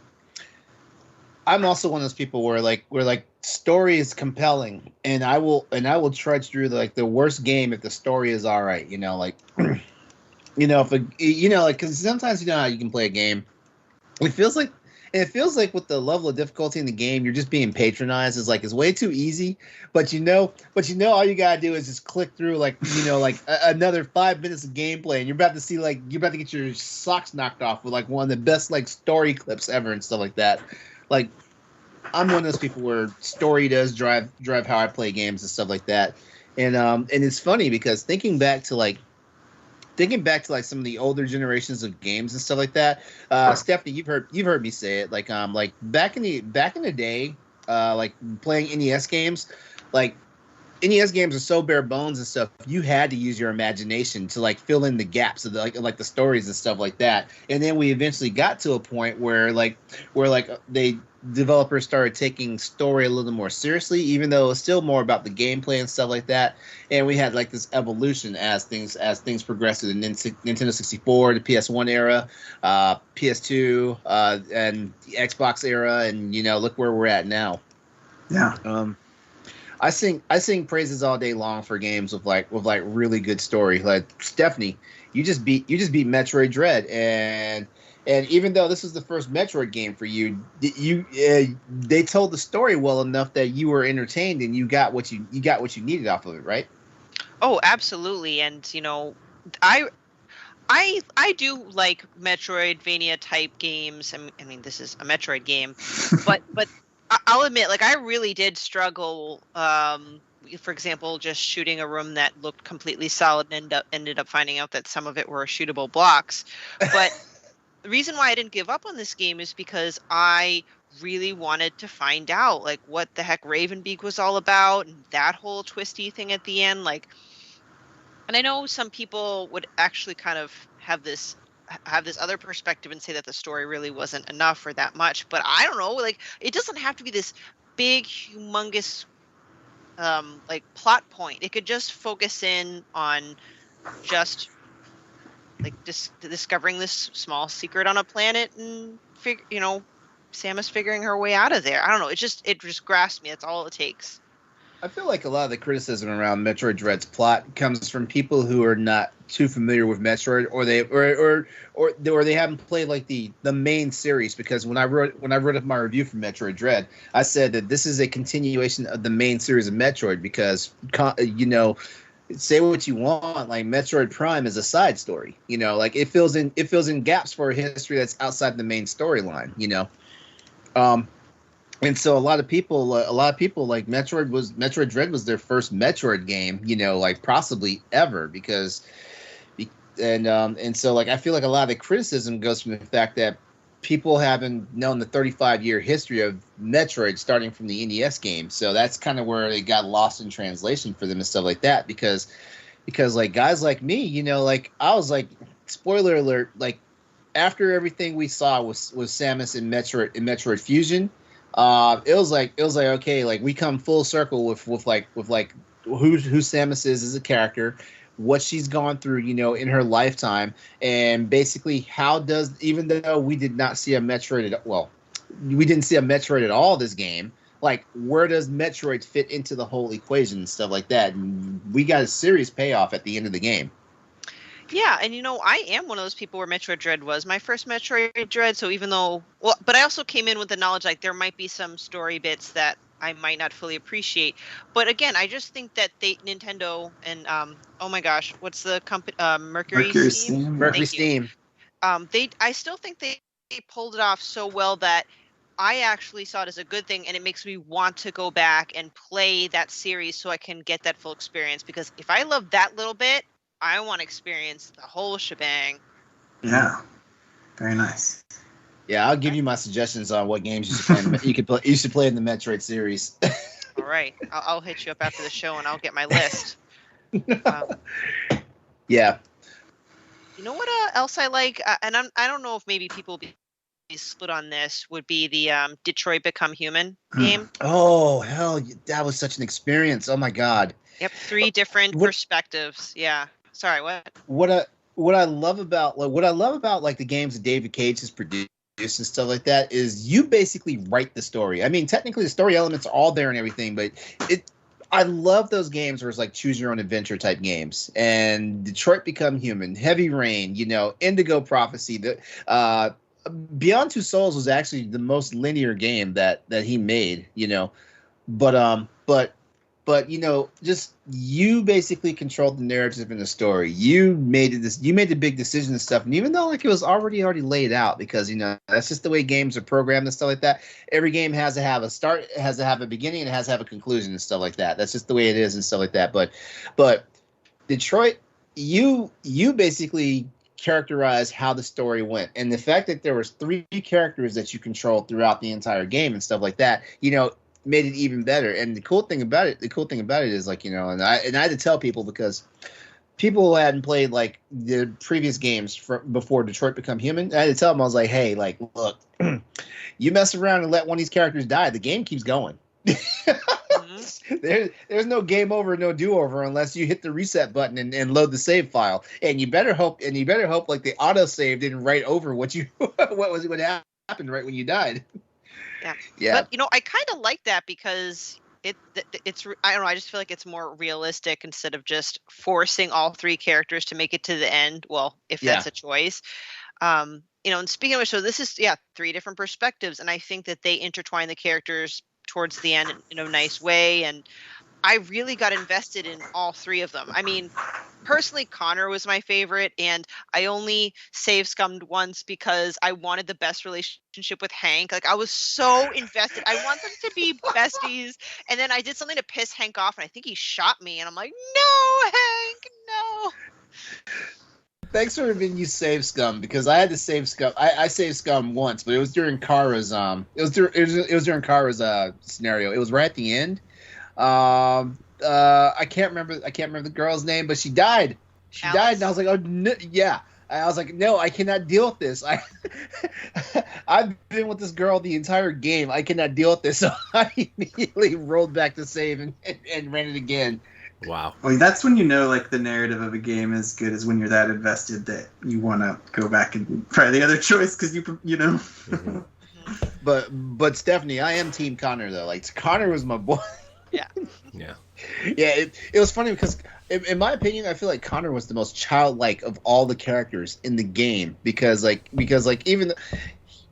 also one of those people where story is compelling, and I will trudge through the worst game if the story is all right. Because sometimes how you can play a game, it feels like And it feels like with the level of difficulty in the game, you're just being patronized. It's way too easy. But all you gotta do is just click through another 5 minutes of gameplay, and you're about to get your socks knocked off with like one of the best like story clips ever and stuff like that. Like, I'm one of those people where story does drive how I play games and stuff like that. And it's funny because thinking back to some of the older generations of games and stuff like that. Stephanie, you've heard me say it. Like back in the day, like playing NES games, like NES games are so bare bones and stuff. You had to use your imagination to like fill in the gaps of the stories and stuff like that. And then we eventually got to a point where developers started taking story a little more seriously, even though it's still more about the gameplay and stuff like that. And we had like this evolution as things progressed to the Nintendo 64, the PS1 era, PS2, and the Xbox era, and look where we're at now. Yeah. I sing praises all day long for games with really good story. Like Stephanie, you just beat Metroid Dread, and even though this is the first Metroid game for you, they told the story well enough that you were entertained and you got what you needed off of it, right? Oh, absolutely. And I do like Metroidvania type games. I mean, this is a Metroid game, but I'll admit, like, I really did struggle. For example, just shooting a room that looked completely solid and ended up finding out that some of it were shootable blocks. But the reason why I didn't give up on this game is because I really wanted to find out, like, what the heck Ravenbeak was all about, and that whole twisty thing at the end. Like, and I know some people would actually kind of have this other perspective and say that the story really wasn't enough or that much, but I don't know, like, it doesn't have to be this big, humongous like plot point. It could just focus in on just like discovering this small secret on a planet and Samus figuring her way out of there. I don't know, it just grasped me. That's all it takes. I feel like a lot of the criticism around Metroid Dread's plot comes from people who are not too familiar with Metroid, or they haven't played like the main series. Because when I wrote up my review for Metroid Dread, I said that this is a continuation of the main series of Metroid. Because say what you want, like Metroid Prime is a side story. Like it fills in gaps for a history that's outside the main storyline. And so a lot of people like Metroid Dread was their first Metroid game, like possibly ever, and so like I feel like a lot of the criticism goes from the fact that people haven't known the 35-year history of Metroid starting from the NES game. So that's kind of where it got lost in translation for them and stuff like that, because like guys like me, like I was like, spoiler alert, like after everything we saw was Samus in Metroid Fusion. It was like okay, like we come full circle with who Samus is as a character, what she's gone through, in her lifetime, and basically even though we did not see a Metroid we didn't see a Metroid at all this game, like where does Metroid fit into the whole equation and stuff like that, and we got a serious payoff at the end of the game. Yeah, and I am one of those people where Metroid Dread was my first Metroid Dread, so even though, but I also came in with the knowledge, like, there might be some story bits that I might not fully appreciate. But again, I just think that Nintendo and, oh my gosh, what's the company, Mercury Steam? Mercury Steam. I still think they pulled it off so well that I actually saw it as a good thing, and it makes me want to go back and play that series so I can get that full experience, because if I love that little bit, I want to experience the whole shebang. Yeah, very nice. Yeah, I'll give you my suggestions on what games you should play. You should play in the Metroid series. All right, I'll hit you up after the show and I'll get my list. Yeah. You know what else I like, and I don't know if maybe people will be split on this, would be the Detroit Become Human game. Oh hell, that was such an experience! Oh my god. Yep, 3 different perspectives. Yeah. Sorry, what? What I love about like the games that David Cage has produced and stuff like that is you basically write the story. I mean, technically the story elements are all there and everything, but I love those games where it's like choose your own adventure type games. And Detroit Become Human, Heavy Rain, Indigo Prophecy, Beyond Two Souls was actually the most linear game that he made, but just you basically controlled the narrative and the story. You made the big decisions and stuff. And even though like it was already laid out, because that's just the way games are programmed and stuff like that. Every game has to have a start, it has to have a beginning, and it has to have a conclusion and stuff like that. That's just the way it is and stuff like that. But Detroit, you basically characterize how the story went, and the fact that there was 3 characters that you controlled throughout the entire game and stuff like that, made it even better. And the cool thing about it is like, and I had to tell people, because people who hadn't played like the previous games before Detroit Become Human, I had to tell them, I was like, hey, like, look, you mess around and let one of these characters die, the game keeps going. There's no game over, no do over, unless you hit the reset button and load the save file. And you better hope like the auto save didn't write over what happened right when you died. Yeah. But I kind of like that, because it's I don't know, I just feel like it's more realistic instead of just forcing all 3 characters to make it to the end. Well, if that's a choice. And speaking of which, so this is 3 different perspectives, and I think that they intertwine the characters towards the end in a nice way, and I really got invested in all 3 of them. I mean, personally, Connor was my favorite, and I only save scummed once because I wanted the best relationship with Hank. Like, I was so invested. I want them to be besties, and then I did something to piss Hank off, and I think he shot me, and I'm like, no, Hank, no. Thanks for admitting you save scum, because I had to save scum. I saved scum once, but it was during Kara's it was during Kara's scenario. It was right at the end. I can't remember the girl's name, but she died. Died, and I was like, oh no, yeah. I was like, no, I cannot deal with this. I've been with this girl the entire game. I cannot deal with this. So I immediately rolled back to save and ran it again. Wow. Well, that's when like the narrative of a game is good, is when you're that invested that you want to go back and try the other choice, because Mm-hmm. But Stephanie, I am Team Connor though. Like, Connor was my boy. Yeah. Yeah. Yeah, it was funny because, in my opinion, I feel like Connor was the most childlike of all the characters in the game, because even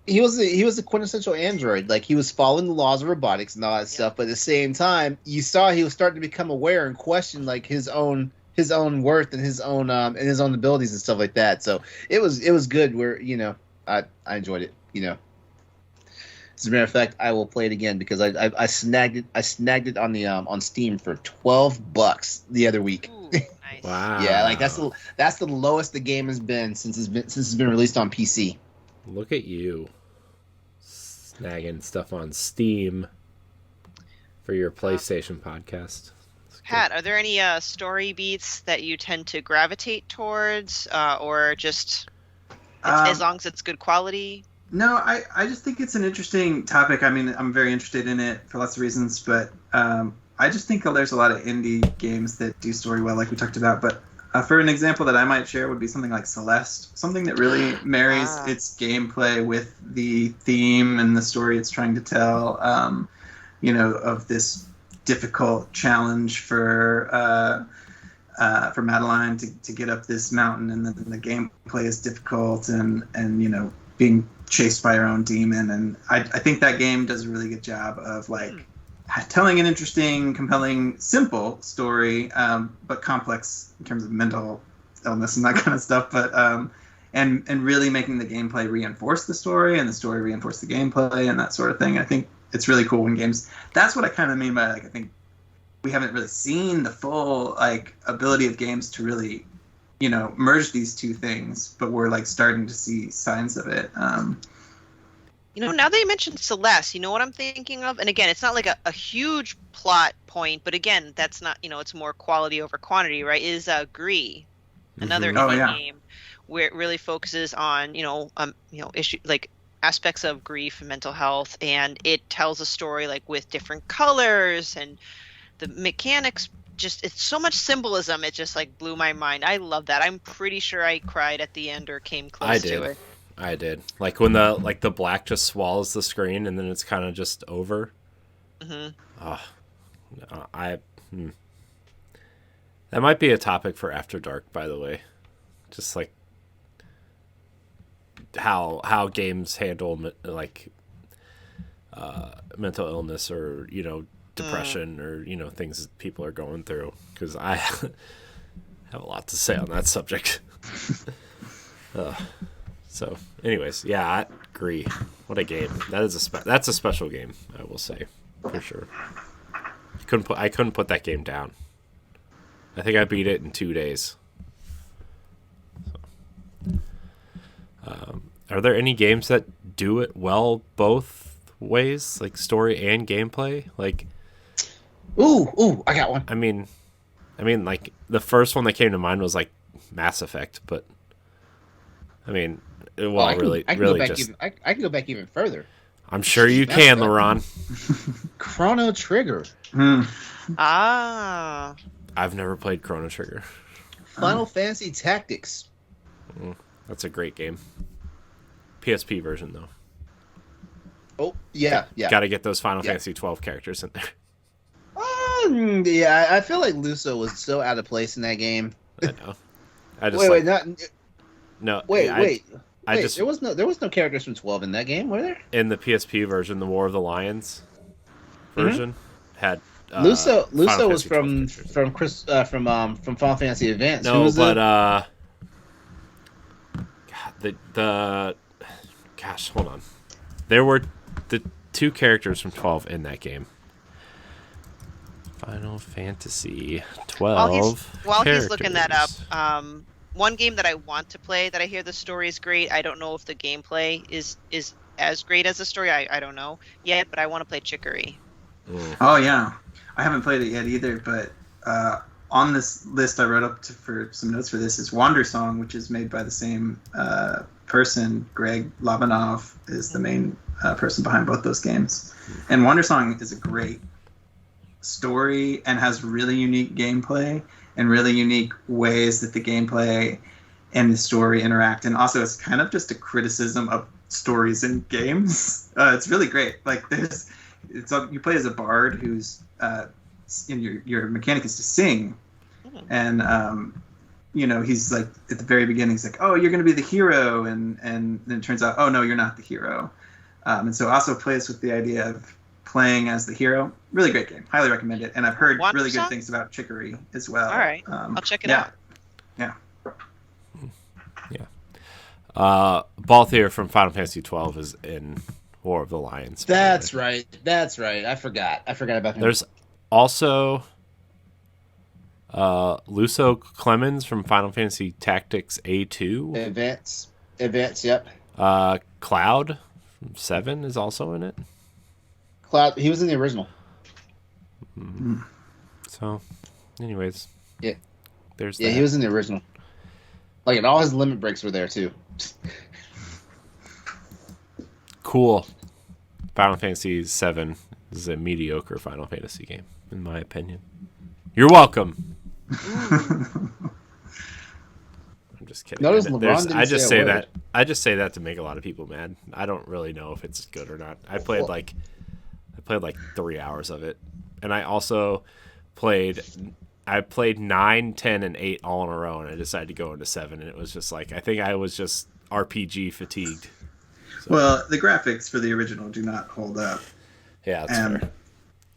he was the quintessential android. Like, he was following the laws of robotics and all that stuff, but at the same time, you saw he was starting to become aware and question like his own worth and his own abilities and stuff like that. So it was good. Where I enjoyed it. As a matter of fact, I will play it again, because I snagged it on Steam for $12 the other week. Ooh, nice. Wow. Yeah, like that's the lowest the game has been since it's been released on PC. Look at you snagging stuff on Steam for your PlayStation podcast. Pat, are there any story beats that you tend to gravitate towards, or just as long as it's good quality? No, I just think it's an interesting topic. I mean, I'm very interested in it for lots of reasons, but I just think there's a lot of indie games that do story well, like we talked about. But for an example that I might share would be something like Celeste, something that really marries its gameplay with the theme and the story it's trying to tell, of this difficult challenge for Madeline to get up this mountain, and then the gameplay is difficult, and being chased by her own demon. And I think that game does a really good job of like telling an interesting, compelling, simple story, but complex in terms of mental illness and that kind of stuff. But and really making the gameplay reinforce the story, and the story reinforce the gameplay, and that sort of thing. I think it's really cool when games. That's what I kind of mean by, like, I think we haven't really seen the full like ability of games to really, merge these two things, but we're like starting to see signs of it. Now that you mentioned Celeste, you know what I'm thinking of? And again, it's not like a huge plot point, but again, that's not, it's more quality over quantity, right? Is Gree, another indie game where it really focuses on, issue like aspects of grief and mental health, and it tells a story like with different colors and the mechanics. Just, it's so much symbolism. It just like blew my mind. I love that. I'm pretty sure I cried at the end or came close to it. I did. Like when the black just swallows the screen and then it's kind of just over. Mm-hmm. That might be a topic for After Dark, by the way. Just like how games handle like mental illness or depression or things that people are going through, because I have a lot to say on that subject. So anyways, yeah, I agree. What a game. That's a special game, I will say, for sure. I couldn't put that game down. I think I beat it in 2 days. So, are there any games that do it well both ways, like story and gameplay? Like, ooh, I got one. I mean, like the first one that came to mind was like Mass Effect, but I mean, I can go back even further. I'm sure you can, LeRon. Chrono Trigger. Ah. I've never played Chrono Trigger. Final Fantasy Tactics. That's a great game. PSP version though. Oh yeah. Got to get those Final Fantasy 12 characters in there. Yeah, I feel like Luso was so out of place in that game. I know. Wait. There was no characters from 12 in that game, were there? In the PSP version, the War of the Lions version had Luso was from Final Fantasy Advance. No, but gosh, hold on. There were the 2 characters from 12 in that game. Final Fantasy 12. While he's looking that up, one game that I want to play that I hear the story is great. I don't know if the gameplay is as great as the story. I don't know yet, but I want to play Chicory. Oh yeah, I haven't played it yet either. But on this list I wrote up for some notes for this is Wander Song, which is made by the same person. Greg Labanov is the main person behind both those games, and Wander Song is a great story and has really unique gameplay and really unique ways that the gameplay and the story interact. And also it's kind of just a criticism of stories in games. It's really great. Like you play as a bard who's your mechanic is to sing, and he's like at the very beginning he's like, oh, you're going to be the hero, and then it turns out, oh no, you're not the hero. And so also plays with the idea of playing as the hero. Really great game. Highly recommend it. And I've heard really good things about Chicory as well. All right. I'll check it out. Yeah. Balthier from Final Fantasy 12 is in War of the Lions. That's right. I forgot about him. There's also Luso Clemens from Final Fantasy Tactics A2. Advance, yep. Cloud from 7 is also in it. Cloud, he was in the original. So, anyways. Yeah. There's he was in the original. Like, and all his limit breaks were there, too. Cool. Final Fantasy VII is a mediocre Final Fantasy game, in my opinion. You're welcome. I'm just kidding. I just say that to make a lot of people mad. I don't really know if it's good or not. I played like 3 hours of it, and I also played 9, 10, and 8 all in a row, and I decided to go into 7, and it was just like, I think I was just RPG fatigued. So. Well, the graphics for the original do not hold up. Yeah, that's fair.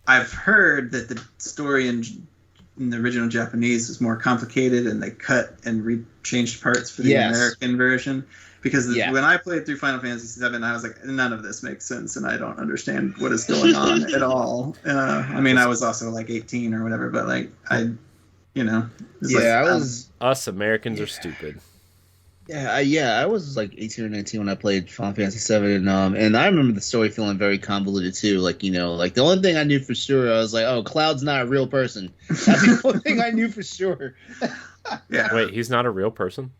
I've heard that the story in the original Japanese was more complicated, and they cut and changed parts for the American version. Because when I played through Final Fantasy VII, I was like, none of this makes sense, and I don't understand what is going on at all. I mean, I was also like 18 or whatever, but like us Americans are stupid. I was like 18 or 19 when I played Final Fantasy VII, and I remember the story feeling very convoluted too. Like, like the only thing I knew for sure, I was like, oh, Cloud's not a real person. That's the only thing I knew for sure. Yeah. Wait, he's not a real person?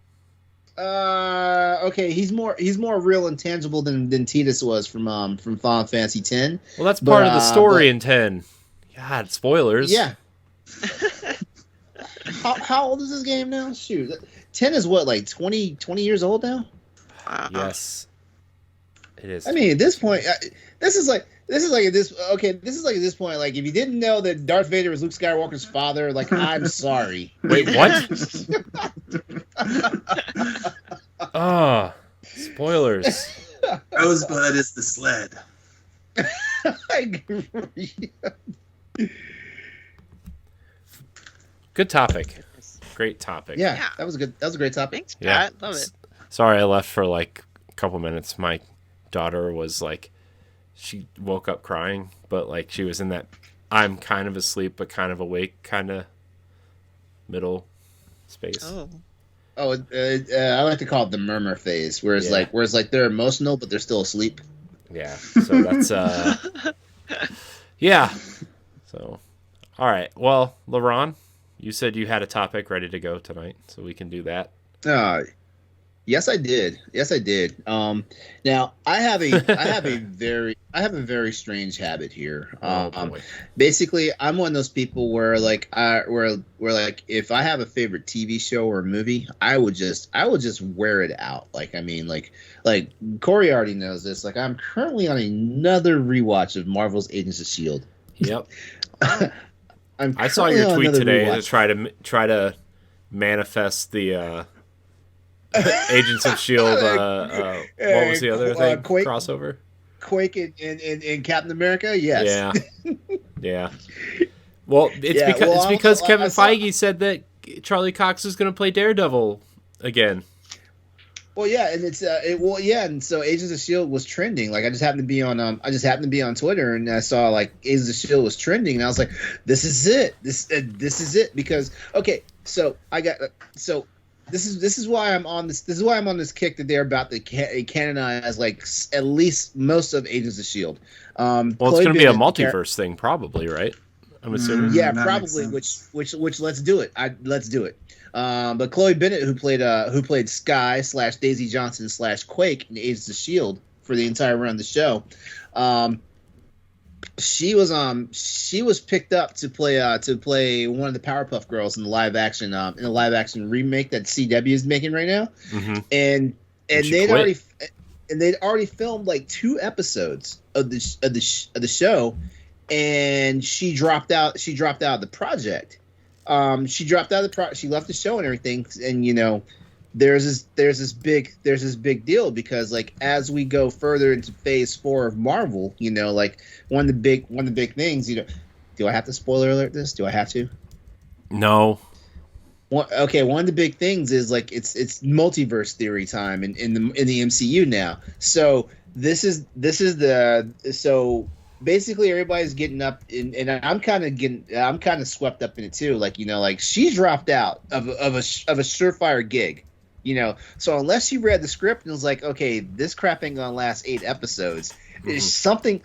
Okay, he's more real and tangible than Tidus was from Final Fantasy X. Well, that's part of the story in 10. God, spoilers. Yeah. How old is this game now? Shoot, 10 is what, like 20 years old now? Yes, it is. I mean, at this point, this is like at this point, like, if you didn't know that Darth Vader was Luke Skywalker's father, like, I'm sorry. Wait, what? Oh. Spoilers. Rosebud is the sled. I agree. Good topic. Great topic. Yeah, that was a great topic. Thanks, Pat. Love it. Sorry, I left for like a couple minutes. My daughter was like, she woke up crying, but like she was in that I'm kind of asleep but kind of awake kind of middle space. I like to call it the murmur phase, whereas they're emotional but they're still asleep. Yeah. So that's yeah. So all right. Well, LeRon, you said you had a topic ready to go tonight, so we can do that. Yes, I did. Now I have a very strange habit here. Basically, I'm one of those people where like if I have a favorite TV show or movie, I would just wear it out. Like Corey already knows this. Like I'm currently on another rewatch of Marvel's Agents of S.H.I.E.L.D. Yep. I saw your tweet today to try to manifest the Agents of S.H.I.E.L.D. What was the other thing? Crossover? Quake and Captain America? Yes. Yeah. Well, it's because Kevin Feige said that Charlie Cox is going to play Daredevil again. Well, yeah, and and so Agents of S.H.I.E.L.D. was trending. Like I just happened to be on Twitter and I saw like Agents of S.H.I.E.L.D. was trending, and I was like, this is it. This is it because This is why I'm on this. This is why I'm on this kick that they're about to canonize like at least most of Agents of S.H.I.E.L.D. Well, it's going to be a multiverse thing, probably, right? I'm assuming. Yeah, probably. Which let's do it. Let's do it. But Chloe Bennett, who played Skye / Daisy Johnson / Quake in Agents of S.H.I.E.L.D. for the entire run of the show, she was picked up to play one of the Powerpuff Girls in the live action remake that CW is making right now, and they'd already filmed like 2 episodes of the show, and she dropped out of the project. She left the show and everything, and there's this big deal because like as we go further into phase 4 of Marvel, like one of the big things, do I have to spoiler alert this? Do I have to? No. One of the big things is like it's multiverse theory time in the MCU now. So basically everybody's getting up and I'm kind of swept up in it too. Like, like she dropped out of a surefire gig. So unless you read the script and was like, okay, this crap ain't gonna last 8 episodes, something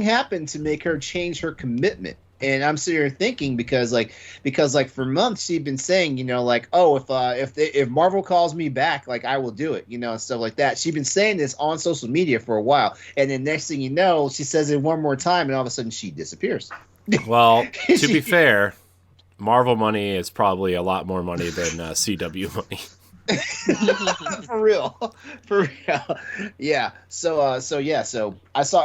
happened to make her change her commitment. And I'm sitting here thinking because for months she'd been saying, like, oh, if Marvel calls me back, like I will do it, and stuff like that. She'd been saying this on social media for a while, and then next thing you know, she says it one more time, and all of a sudden she disappears. Well, to be fair, Marvel money is probably a lot more money than CW money. For real. Yeah. So I saw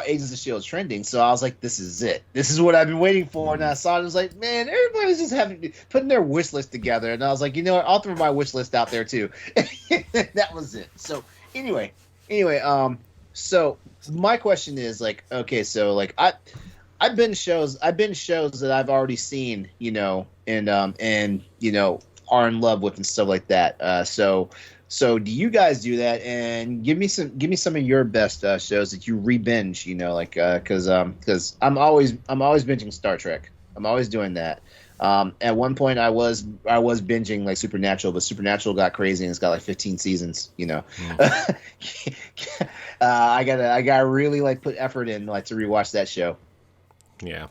Agents of S.H.I.E.L.D. trending, so I was like, this is it. This is what I've been waiting for. And I saw it, I was like, man, everybody's just putting their wish list together. And I was like, you know what? I'll throw my wish list out there too. That was it. So anyway, so my question is like, okay, so like I've been shows that I've already seen, and are in love with and stuff like that. So do you guys do that? And give me some of your best shows that you re-binge. Because I'm always binging Star Trek. I'm always doing that. At one point, I was binging like Supernatural, but Supernatural got crazy and it's got like 15 seasons. I gotta really like put effort in like to rewatch that show. Yeah.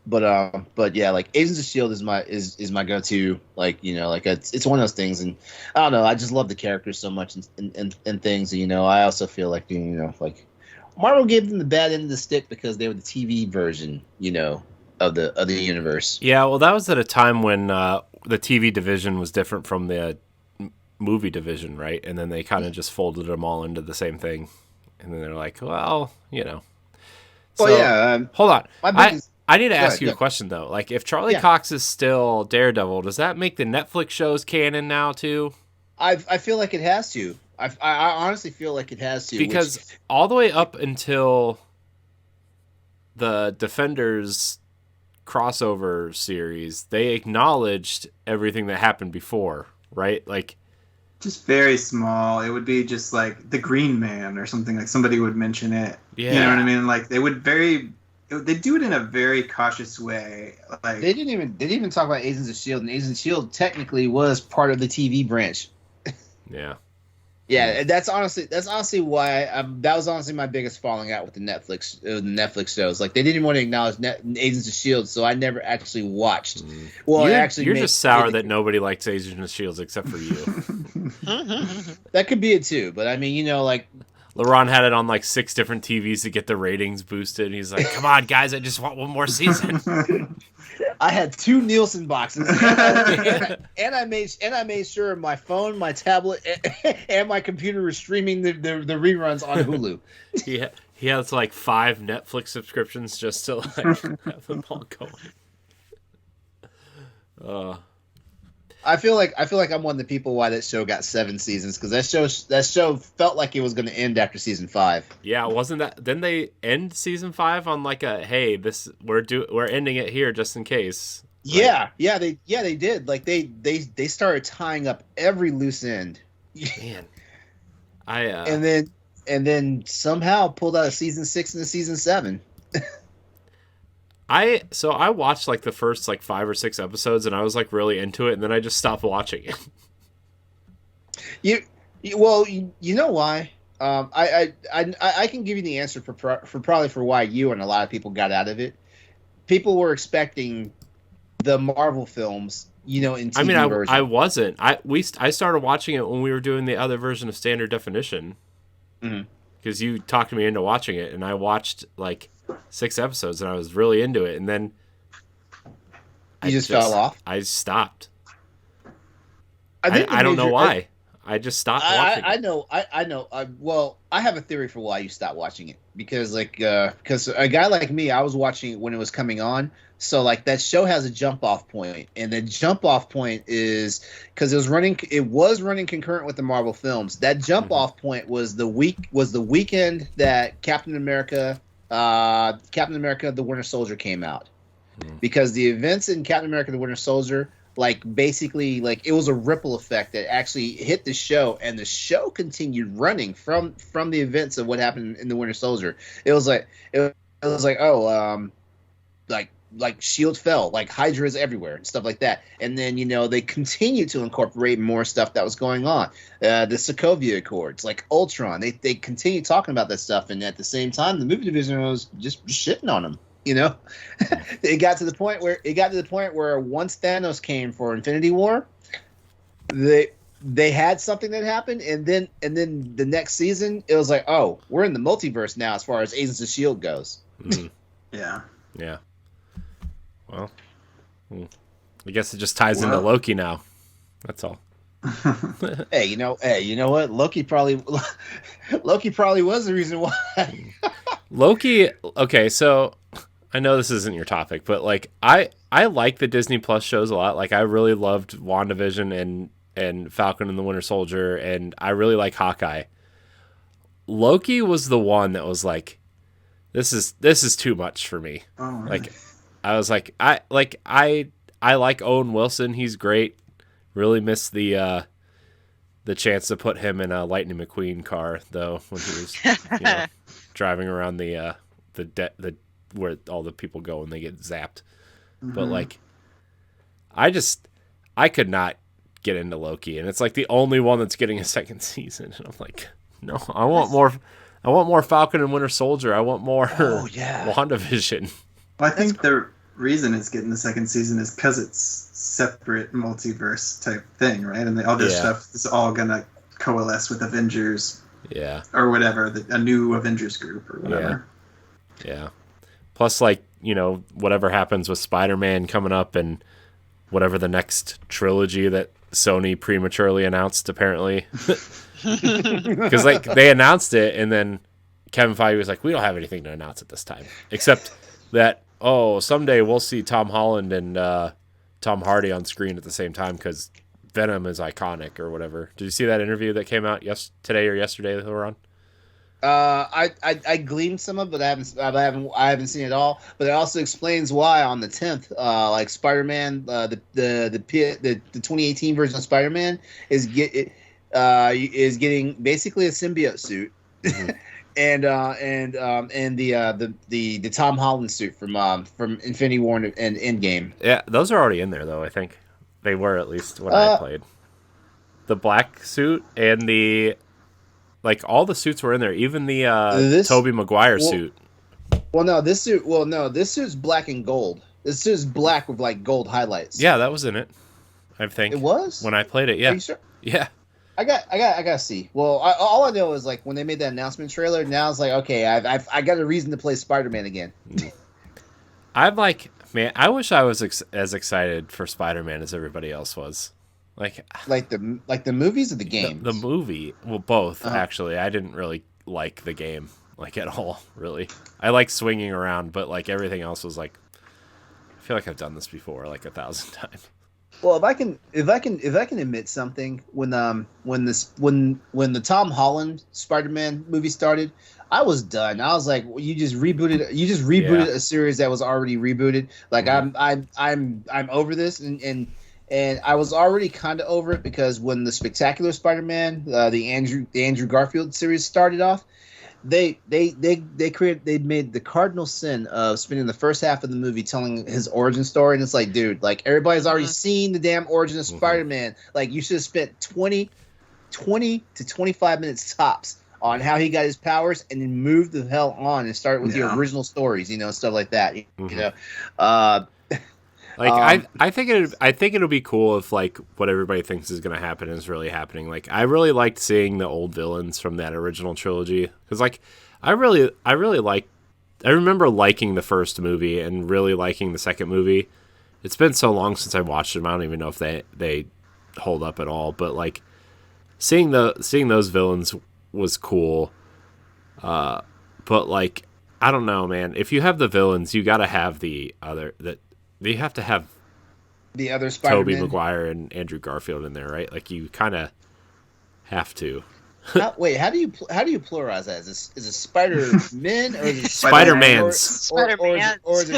But yeah, like Agents of S.H.I.E.L.D. is my go-to. Like like it's one of those things, and I don't know. I just love the characters so much and things. I also feel like like Marvel gave them the bad end of the stick because they were the TV version, of the universe. Yeah, well, that was at a time when the TV division was different from the movie division, right? And then they kind of just folded them all into the same thing, and then they're like, well, So, well, yeah. Hold on. I need to ask you a question, though. Like, if Charlie Cox is still Daredevil, does that make the Netflix shows canon now, too? I feel like it has to. I honestly feel like it has to, because all the way up until the Defenders crossover series, they acknowledged everything that happened before, right? Like, just very small. It would be just like the Green Man or something. Like somebody would mention it. Yeah. You know what I mean? Like they do it in a very cautious way. Like they didn't even talk about Agents of S.H.I.E.L.D. and Agents of S.H.I.E.L.D. technically was part of the TV branch. Yeah. Yeah, that's honestly why that was honestly my biggest falling out with the Netflix shows. Like they didn't even want to acknowledge Agents of S.H.I.E.L.D., so I never actually watched. Well, you're just sour that nobody likes Agents of S.H.I.E.L.D. except for you. That could be it too, but I mean, you know, like LeRon had it on like 6 different TVs to get the ratings boosted. He's like, "Come on, guys, I just want one more season." I had 2 Nielsen boxes, and I made sure my phone, my tablet, and my computer were streaming the reruns on Hulu. He has like 5 Netflix subscriptions just to like have them all going. I feel like I'm one of the people why that show got 7 seasons, because that show felt like it was going to end after season 5. Yeah, wasn't that? Didn't they end season 5 on like a hey, we're ending it here just in case? Like, yeah, they did. Like they started tying up every loose end. Man, and then somehow pulled out a season 6 and a season 7. I watched like the first like 5 or 6 episodes and I was like really into it, and then I just stopped watching it. You know why? I can give you the answer for why you and a lot of people got out of it. People were expecting the Marvel films, you know, in TV version. I wasn't. I started watching it when we were doing the other version of standard definition. Because you talked me into watching it, and I watched like 6 episodes and I was really into it, and then I just fell off. I stopped. I don't know why. I just stopped watching. I know. Well, I have a theory for why you stopped watching it, because because a guy like me, I was watching it when it was coming on. So like that show has a jump off point, and the jump off point is because it was running concurrent with the Marvel films. That jump off point was the weekend that Captain America: The Winter Soldier came out, because the events in Captain America: The Winter Soldier, like basically like it was a ripple effect that actually hit the show, and the show continued running from the events of what happened in the Winter Soldier. It was like like S.H.I.E.L.D. fell, like Hydra is everywhere and stuff like that. And then, you know, they continued to incorporate more stuff that was going on. The Sokovia Accords, like Ultron, they continued talking about that stuff. And at the same time, the movie division was just shitting on them. You know, it got to the point where once Thanos came for Infinity War, they had something that happened. And then the next season, it was like, oh, we're in the multiverse now as far as Agents of S.H.I.E.L.D. goes. Yeah. Well, I guess it just ties into Loki now. That's all. Hey, you know what? Loki probably was the reason why. Loki. Okay, so I know this isn't your topic, but like I like the Disney Plus shows a lot. Like I really loved WandaVision and Falcon and the Winter Soldier, and I really like Hawkeye. Loki was the one that was like, this is too much for me. Oh, really? Like I was like, I like Owen Wilson. He's great. Really miss the chance to put him in a Lightning McQueen car though, when he was driving around the where all the people go and they get zapped. But like, I could not get into Loki, and it's like the only one that's getting a second season, and I'm like, no, I want more Falcon and Winter Soldier. I want more WandaVision. Well, I think the reason it's getting the second season is because it's separate multiverse type thing, right? And the other stuff is all gonna coalesce with Avengers, or whatever, a new Avengers group or whatever. Yeah. Plus, like, you know, whatever happens with Spider-Man coming up, and whatever the next trilogy that Sony prematurely announced, apparently, because like they announced it, and then Kevin Feige was like, "We don't have anything to announce at this time, except that." Oh, someday we'll see Tom Holland and Tom Hardy on screen at the same time, because Venom is iconic or whatever. Did you see that interview that came out today or yesterday that we're on? I gleaned some of it, but I haven't seen it all. But it also explains why on the 10th, like Spider-Man, the 2018 version of Spider-Man is getting basically a symbiote suit, mm-hmm. and the Tom Holland suit from Infinity War and Endgame. Yeah, those are already in there though. I think they were, at least when I played. The black suit and the. Like, all the suits were in there, even the Tobey Maguire suit. This suit's black and gold. This suit's black with, like, gold highlights. Yeah, that was in it, I think. It was? When I played it, yeah. Are you sure? Yeah. I gotta see. Well, all I know is, like, when they made that announcement trailer, now it's like, okay, I got a reason to play Spider-Man again. I'm like, man, I wish I was as excited for Spider-Man as everybody else was. Like the movies or the games? The movie. Well, both, actually. I didn't really like the game, like, at all, really. I like swinging around, but, like, everything else was like, I feel like I've done this before, like, 1,000 times. Well, if I can admit something, when the Tom Holland Spider-Man movie started, I was done. I was like, you just rebooted a series that was already rebooted. Like, mm-hmm. I'm over this, and I was already kind of over it because when the Spectacular Spider-Man, the Andrew Garfield series started off, they made the cardinal sin of spending the first half of the movie telling his origin story, and it's like, dude, like, everybody's already seen the damn origin of Spider-Man. Like, you should have spent 20 to 25 minutes tops on how he got his powers, and then moved the hell on and start with your original stories, stuff like that. Like, I think it'll be cool if, like, what everybody thinks is going to happen is really happening. Like, I really liked seeing the old villains from that original trilogy, because, like, I remember liking the first movie and really liking the second movie. It's been so long since I watched them, I don't even know if they hold up at all. But, like, seeing those villains was cool. But, like, I don't know, man. If you have the villains, you got to have you have to have the other Spider-Man, Tobey Maguire and Andrew Garfield in there, right? Like, you kind of have to. Wait, how do you pluralize that? Is it Spider-Men or is it Spider-Mans? Or is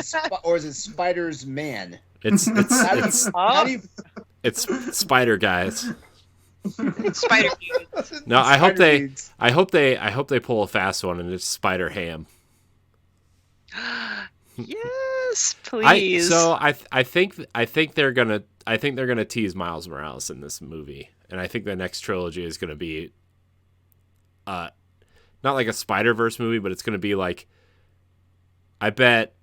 it Spider's Man? It's Spider Guys. Spider dudes. No, I hope they pull a fast one and it's Spider Ham. Yes, please. I think they're gonna tease Miles Morales in this movie, and I think the next trilogy is gonna be, not like a Spider-Verse movie, but it's gonna be like, I bet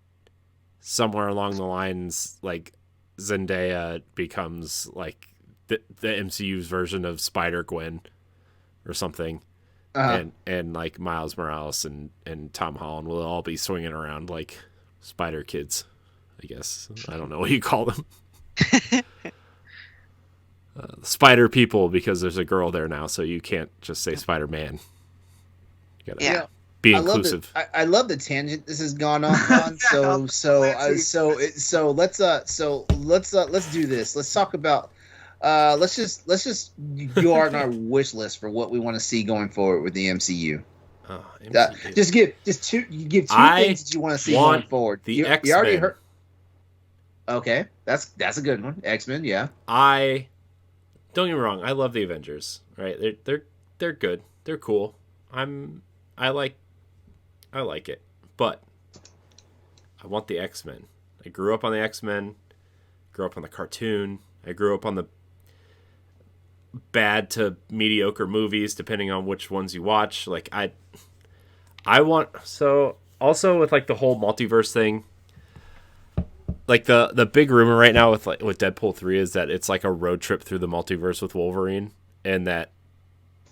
somewhere along the lines, like, Zendaya becomes like the MCU's version of Spider-Gwen or something. And like Miles Morales and Tom Holland will all be swinging around like Spider Kids, I guess. I don't know what you call them. Spider people, because there's a girl there now, so you can't just say Spider-Man. You gotta be inclusive. I love the tangent this has gone on. So let's do this. Let's talk about. Let's just go on our wish list for what we want to see going forward with the MCU. Just give two things that you want to see going forward. The X-Men. You already heard. Okay, that's a good one. X-Men, yeah. Don't get me wrong. I love the Avengers. Right? They're good. They're cool. I like it, but I want the X-Men. I grew up on the X-Men. Grew up on the cartoon. I grew up on the bad to mediocre movies, depending on which ones you watch. Like, I want, so also with like the whole multiverse thing, like the big rumor right now with Deadpool 3 is that it's like a road trip through the multiverse with Wolverine, and that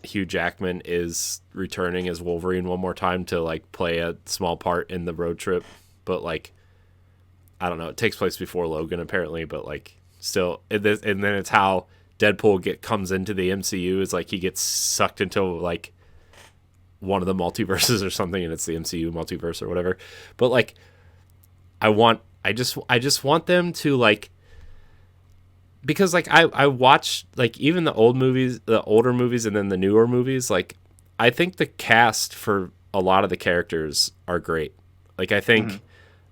Hugh Jackman is returning as Wolverine one more time to like play a small part in the road trip. But like, I don't know, it takes place before Logan apparently, but like still, and then it's how Deadpool comes into the MCU, is like he gets sucked into like one of the multiverses or something, and it's the MCU Multiverse or whatever. But like, I just want them to like because like I watched like even the older movies, and then the newer movies. Like I think the cast for a lot of the characters are great. Like I think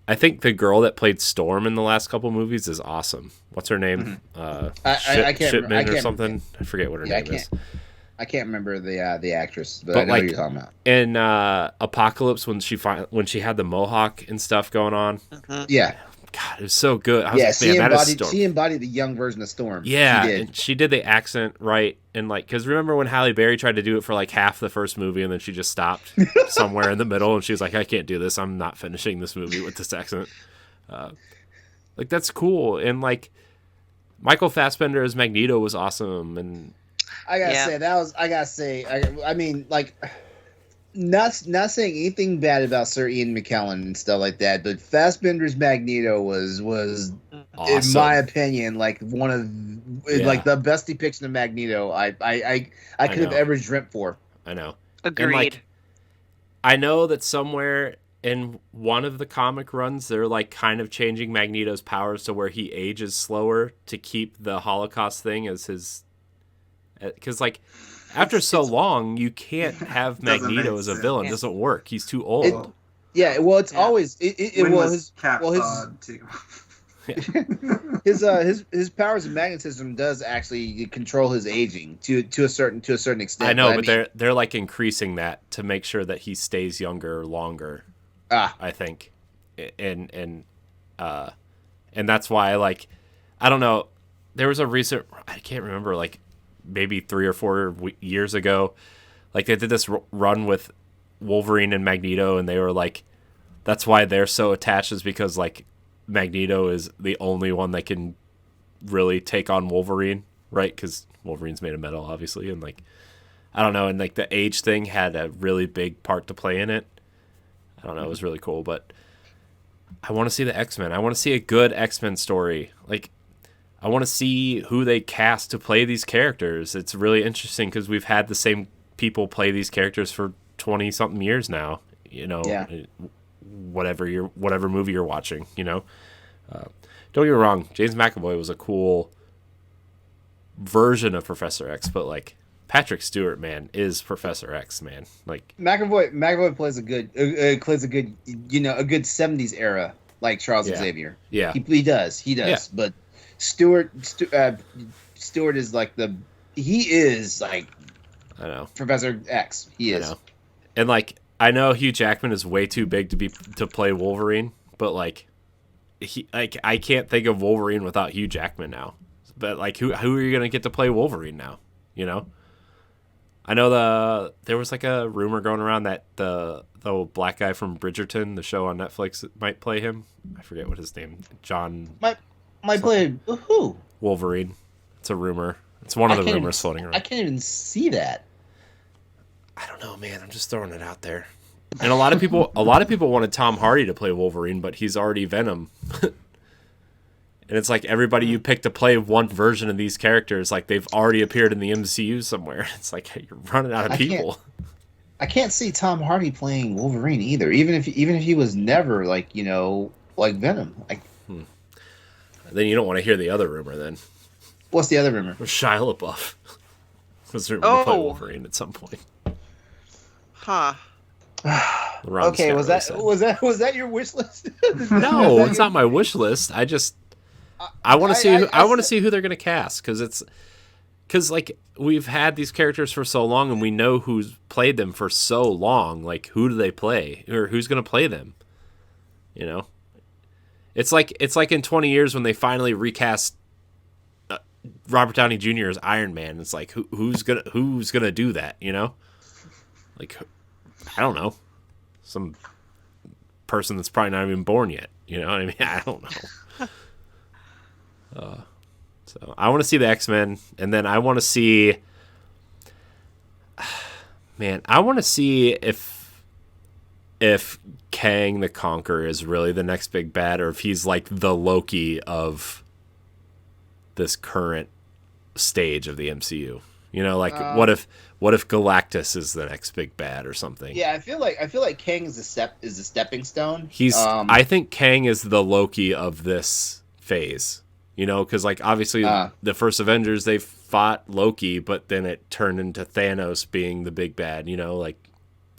the girl that played Storm in the last couple movies is awesome. What's her name? I can't Shipman or something. I forget what her name is. I can't remember the actress, but I know like, who you're talking about. In Apocalypse, when she had the mohawk and stuff going on. Yeah. God, it was so good. She embodied the young version of Storm. Yeah, she did. and she did the accent right, and like, because remember when Halle Berry tried to do it for like half the first movie, and then she just stopped somewhere in the middle, and she was like, "I can't do this. I'm not finishing this movie with this accent." Like that's cool, and like Michael Fassbender as Magneto was awesome, and I gotta say I mean, like, not saying anything bad about Sir Ian McKellen and stuff like that, but Fassbender's Magneto was awesome. In my opinion, like one of like the best depiction of Magneto I could have ever dreamt for. I know. Agreed. And like, I know that somewhere in one of the comic runs, they're like kind of changing Magneto's powers to where he ages slower to keep the Holocaust thing as his, because like after so long, you can't have Magneto as a villain. It doesn't work. He's too old. It's always his too. his powers of magnetism does actually control his aging to a certain extent. I know, but they're like increasing that to make sure that he stays younger longer. I think, and that's why like I don't know. There was a recent, I can't remember, like maybe 3 or 4 years ago, like they did this run with Wolverine and Magneto, and they were like, that's why they're so attached, is because like Magneto is the only one that can really take on Wolverine, right? Because Wolverine's made of metal, obviously, and like I don't know, and like the age thing had a really big part to play in it. I don't know, it was really cool, but I want to see the X-Men. I want to see a good X-Men story. Like, I want to see who they cast to play these characters. It's really interesting because we've had the same people play these characters for 20-something years now. You know, whatever movie you're watching. You know, don't get me wrong. James McAvoy was a cool version of Professor X, but like Patrick Stewart, man, is Professor X, man. Like McAvoy plays a good a good 70s era like Charles Xavier. Yeah, he does. Yeah. But Stewart is like he is like, I know, Professor X. He is. I know. And like I know Hugh Jackman is way too big to play Wolverine, but like I can't think of Wolverine without Hugh Jackman now. But like who are you gonna get to play Wolverine now? You know? I know there was like a rumor going around that the black guy from Bridgerton, the show on Netflix, might play him. I forget what his name. John might play who? Wolverine. It's a rumor. It's one of the rumors floating around. I can't even see that. I don't know, man. I'm just throwing it out there. And a lot of people wanted Tom Hardy to play Wolverine, but he's already Venom. And it's like everybody you pick to play one version of these characters, like they've already appeared in the MCU somewhere. It's like, hey, you're running out of people. I can't see Tom Hardy playing Wolverine either, even if he was never like Venom. Then you don't want to hear the other rumor. Then what's the other rumor? Shia LaBeouf was rumored to play Wolverine at some point. Huh. Okay, was that your wish list? No, it's not my wish list. I want to see who they're going to cast, because like we've had these characters for so long and we know who's played them for so long. Like, who do they play, or who's going to play them? You know, it's like in 20 years when they finally recast Robert Downey Jr. as Iron Man. It's like who's gonna do that? You know, like, I don't know, some person that's probably not even born yet. You know what I mean? I don't know. So I want to see the X-Men, and then I want to see, I want to see if Kang the Conqueror is really the next big bad, or if he's like the Loki of this current stage of the MCU. You know, like what if Galactus is the next big bad or something? Yeah, I feel like Kang is a stepping stone. I think Kang is the Loki of this phase. You know, because like obviously the first Avengers, they fought Loki, but then it turned into Thanos being the big bad. You know, like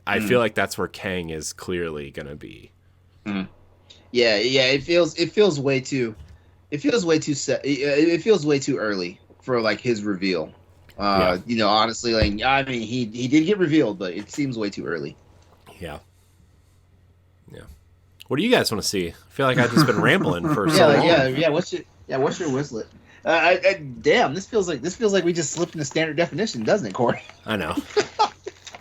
I feel like that's where Kang is clearly gonna be. Yeah. It feels way too early for like his reveal. You know, honestly, like I mean, he did get revealed, but it seems way too early. Yeah. What do you guys want to see? I feel like I've just been rambling for so long. What's your Whistlet? Damn, this feels like we just slipped into standard definition, doesn't it, Corey? I know.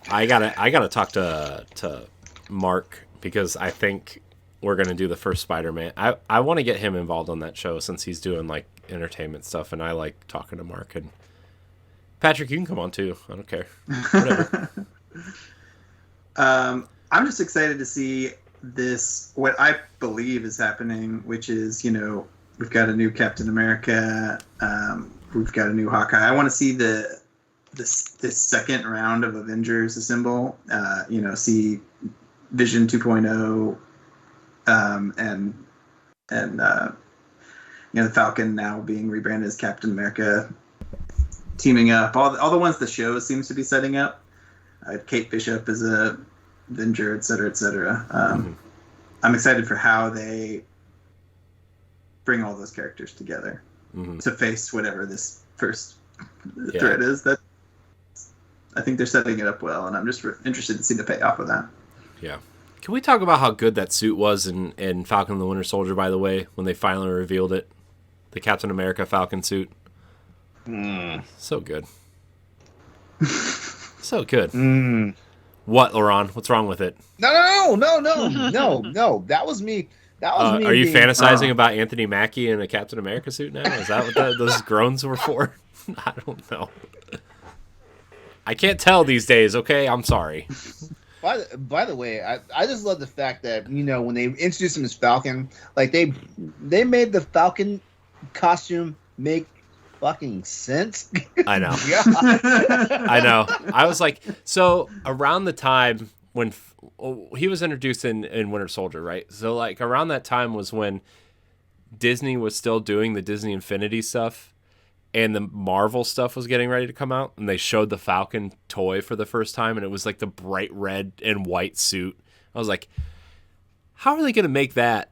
I gotta talk to Mark because I think we're gonna do the first Spider-Man. I want to get him involved on that show since he's doing like entertainment stuff, and I like talking to Mark. And Patrick, you can come on too. I don't care. Whatever. I'm just excited to see this, what I believe is happening, which is, you know, we've got a new Captain America, we've got a new Hawkeye. I want to see this second round of Avengers assemble, you know, see Vision 2.0, and you know, the Falcon now being rebranded as Captain America, teaming up, all the ones the show seems to be setting up. Kate Bishop is a Avenger, et cetera. I'm excited for how they bring all those characters together to face whatever this first threat is. That I think they're setting it up well, and I'm just interested to see the payoff of that. Yeah. Can we talk about how good that suit was in Falcon and the Winter Soldier, by the way, when they finally revealed it? The Captain America Falcon suit. So good. So good. What, LeRon? What's wrong with it? No. That was me. Are you fantasizing about Anthony Mackie in a Captain America suit now? Is that what those groans were for? I don't know. I can't tell these days, okay? I'm sorry. By the way, I just love the fact that, you know, when they introduced him as Falcon, like they made the Falcon costume make fucking sense. I know. I know. I was like, so around the time when he was introduced in Winter Soldier, right? So like around that time was when Disney was still doing the Disney Infinity stuff and the Marvel stuff was getting ready to come out, and they showed the Falcon toy for the first time, and it was like the bright red and white suit. I was like, how are they going to make that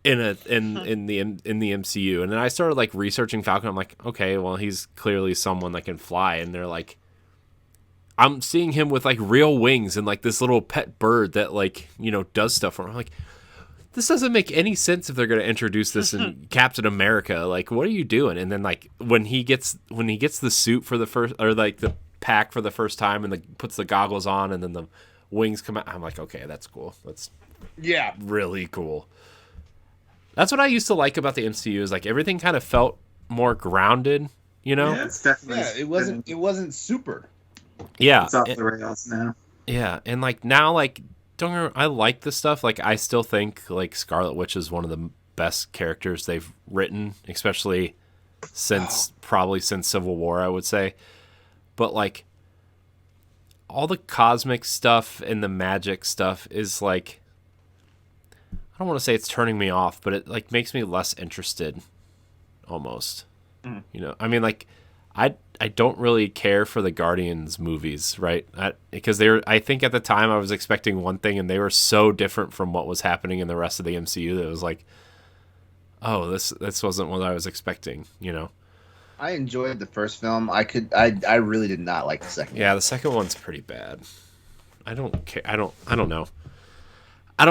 in the MCU? And then I started like researching Falcon. I'm like, okay, well, he's clearly someone that can fly. And they're like, I'm seeing him with like real wings and like this little pet bird that like, you know, does stuff for him. I'm like, this doesn't make any sense if they're going to introduce this in Captain America. Like, what are you doing? And then like when he gets the suit for the first, or like the pack for the first time, and puts the goggles on, and then the wings come out, I'm like, okay, that's cool. That's really cool. That's what I used to like about the MCU, is like everything kind of felt more grounded, you know? Yeah, it's definitely. Yeah, it wasn't super. Yeah, it's off the rails now. Yeah, and like now, like I like this stuff. Like I still think like Scarlet Witch is one of the best characters they've written, especially since Civil War, I would say. But like all the cosmic stuff and the magic stuff is like, I don't want to say it's turning me off, but it like makes me less interested almost. You know, I mean, like I don't really care for the Guardians movies, right? Because I think at the time I was expecting one thing, and they were so different from what was happening in the rest of the MCU that it was like, oh, this wasn't what I was expecting, you know? I enjoyed the first film. I really did not like the second one. Yeah, the second one's pretty bad. I don't care. I don't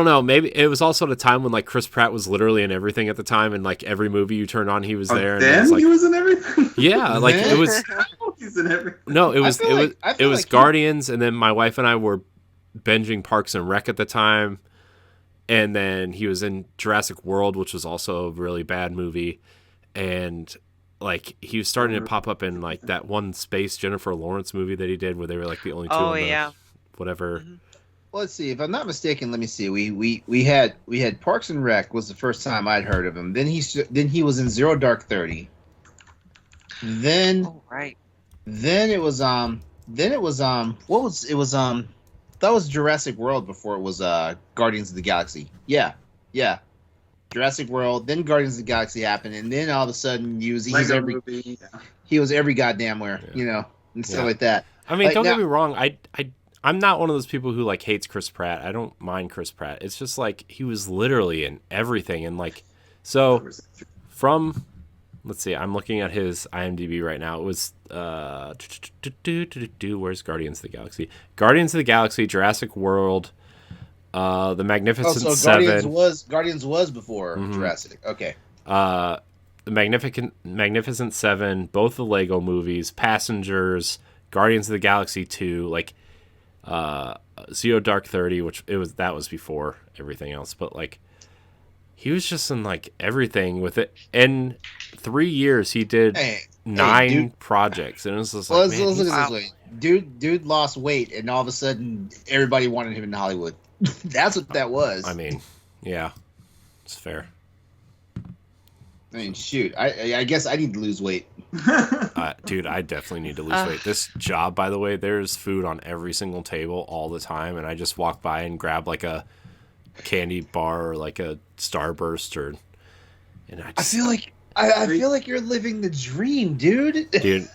know. Maybe it was also the time when like Chris Pratt was literally in everything at the time, and like every movie you turned on, he was there. And then like, he was in everything. Yeah, like it was. He's in everything. No, it was Guardians, and then my wife and I were binging Parks and Rec at the time, and then he was in Jurassic World, which was also a really bad movie, and like he was starting to pop up in like that one space Jennifer Lawrence movie that he did, where they were like the only two. Whatever. Mm-hmm. Well, let's see. If I'm not mistaken, let me see. We had Parks and Rec was the first time I'd heard of him. Then he was in Zero Dark 30. Then it was that was Jurassic World before it was Guardians of the Galaxy. Yeah. Jurassic World, then Guardians of the Galaxy happened, and then all of a sudden he was every goddamn where, and stuff like that. I mean, don't get me wrong. I'm not one of those people who like hates Chris Pratt. I don't mind Chris Pratt. It's just like he was literally in everything, and like so from. Let's see. I'm looking at his IMDb right now. It was where's Guardians of the Galaxy? Guardians of the Galaxy, Jurassic World, The Magnificent Seven. Guardians was before Jurassic. Okay. The Magnificent Seven, both the Lego movies, Passengers, Guardians of the Galaxy 2, like Zero Dark 30, that was before everything else, but like he was just in like everything with it. In 3 years, he did 9 projects, and it was just like, let's look at this way. Dude lost weight, and all of a sudden, everybody wanted him in Hollywood. That's what that was. I mean, yeah, it's fair. I mean, shoot, I guess I need to lose weight. Dude, I definitely need to lose weight. This job, by the way, there's food on every single table all the time, and I just walk by and grab like a candy bar or like a Starburst I feel like you're living the dream, dude. Dude,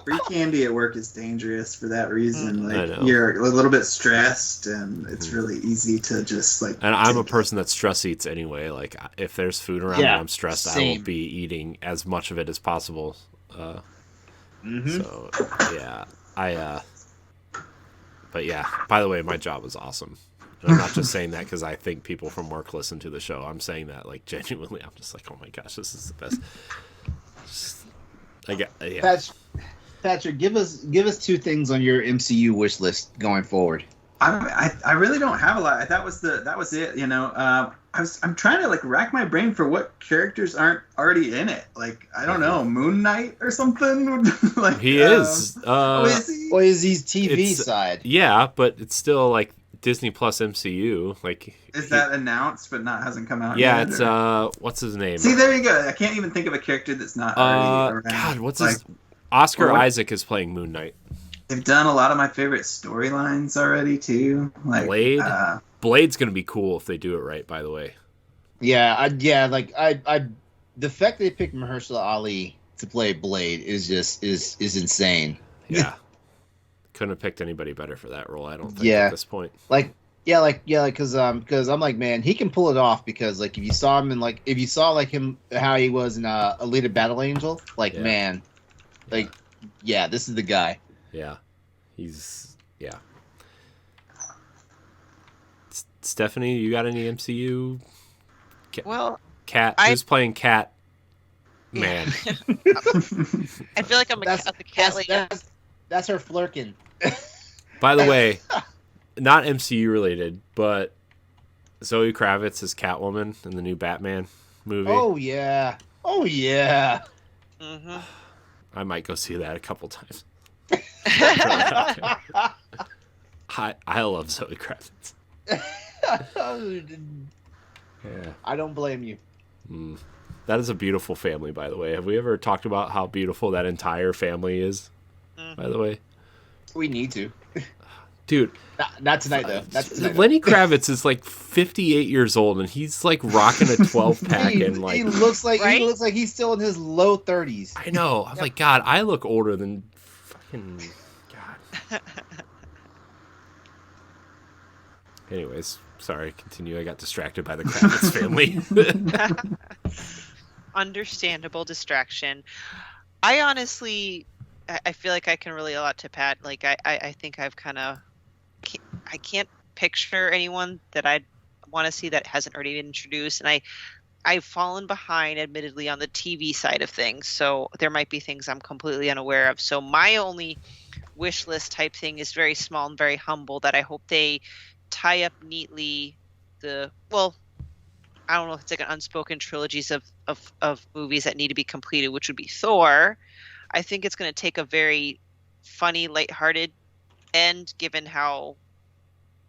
free candy at work is dangerous for that reason. Like you're a little bit stressed, and it's really easy to just like. And I'm a person that stress eats anyway. Like if there's food around and I'm stressed, I will be eating as much of it as possible. So yeah, But yeah, by the way, my job is awesome. And I'm not just saying that because I think people from work listen to the show. I'm saying that like genuinely. I'm just like, oh my gosh, this is the best. Patrick, give us 2 things on your MCU wish list going forward. I really don't have a lot. That was it. You know, I'm trying to like rack my brain for what characters aren't already in it. Like I don't know, Moon Knight or something. Like he is. Is he? Or is he TV side? Yeah, but it's still like Disney Plus MCU. Like is that announced but hasn't come out yet? Yeah, it's what's his name? See, there you go. I can't even think of a character that's not already around. God, what's his? Oscar Isaac is playing Moon Knight. They've done a lot of my favorite storylines already too. Like Blade. Blade's gonna be cool if they do it right. By the way. Yeah, the fact they picked Mahershala Ali to play Blade is insane. Yeah, couldn't have picked anybody better for that role. I don't think at this point. Because I'm like, man, he can pull it off because like if you saw him how he was in Alita Battle Angel, like man, like this is the guy. Yeah, he's Stephanie, you got any MCU? Cat. Who's playing Cat? Man, I feel like I'm the cat lady. That's her flirking. By the way, not MCU related, but Zoe Kravitz is Catwoman in the new Batman movie. Oh yeah. Mm-hmm. I might go see that a couple times. I love Zoe Kravitz. I don't blame you. That is a beautiful family, by the way. Have we ever talked about how beautiful that entire family is? By the way, we need to. Dude, not tonight though. Lenny Kravitz is like 58 years old, and he's like rocking a 12-pack, and like he looks like he's still in his low 30s. I know. I'm like, God, I look older than fucking God. Anyways, sorry. Continue. I got distracted by the Kravitz family. Understandable distraction. I honestly, I feel like I can relate a lot to Pat. Like I think I've I can't picture anyone that I'd want to see that hasn't already been introduced, and I've fallen behind, admittedly, on the TV side of things. So there might be things I'm completely unaware of. So my only wish list type thing is very small and very humble. That I hope they tie up neatly I don't know if it's like an unspoken trilogies of movies that need to be completed, which would be Thor. I think it's going to take a very funny, lighthearted end, given how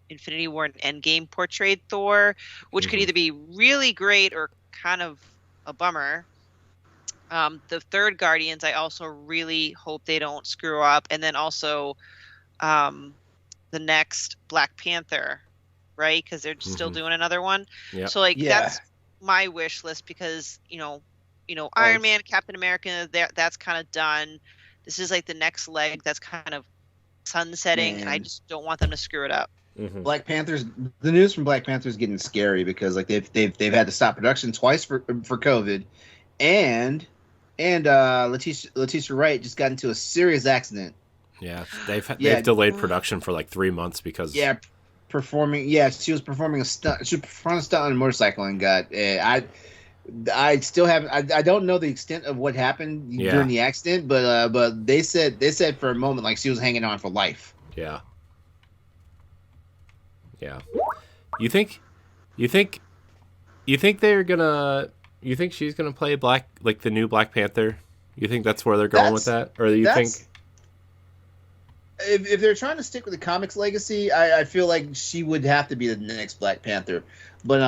Infinity War and Endgame portrayed Thor, which could either be really great or kind of a bummer. The third Guardians, I also really hope they don't screw up. And then also the next Black Panther, right? Because they're still doing another one. Yep. So my wish list because Iron Man, Captain America, that's kind of done. This is like the next leg that's kind of sunsetting, and I just don't want them to screw it up. Mm-hmm. Black Panthers. The news from Black Panther is getting scary because like they've had to stop production twice for COVID, and Letitia Wright just got into a serious accident. Yeah, they've delayed production for like 3 months because performing. Yeah, she was performing a stunt. She performed a stunt on a motorcycle and got. I still haven't. I don't know the extent of what happened during the accident, but they said for a moment like she was hanging on for life. Yeah. Yeah. You think they're gonna? You think she's gonna play the new Black Panther? You think that's where they're going with that, or do you think? If they're trying to stick with the comics legacy, I feel like she would have to be the next Black Panther, but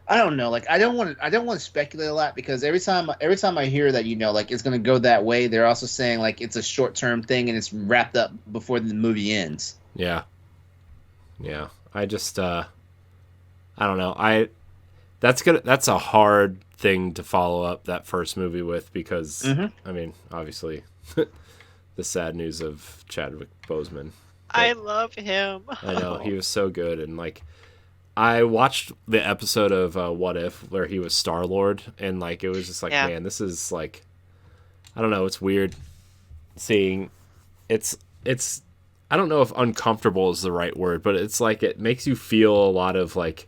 I don't know. Like I don't want to speculate a lot because every time I hear that like it's gonna go that way, they're also saying like it's a short-term thing and it's wrapped up before the movie ends. Yeah. Yeah. I just I don't know. That's a hard thing to follow up that first movie with because I mean, obviously the sad news of Chadwick Boseman. I love him. I know he was so good, and like I watched the episode of What If where he was Star-Lord, and like it was just like, man, this is like, I don't know, it's weird seeing it's I don't know if uncomfortable is the right word, but it's like it makes you feel a lot of like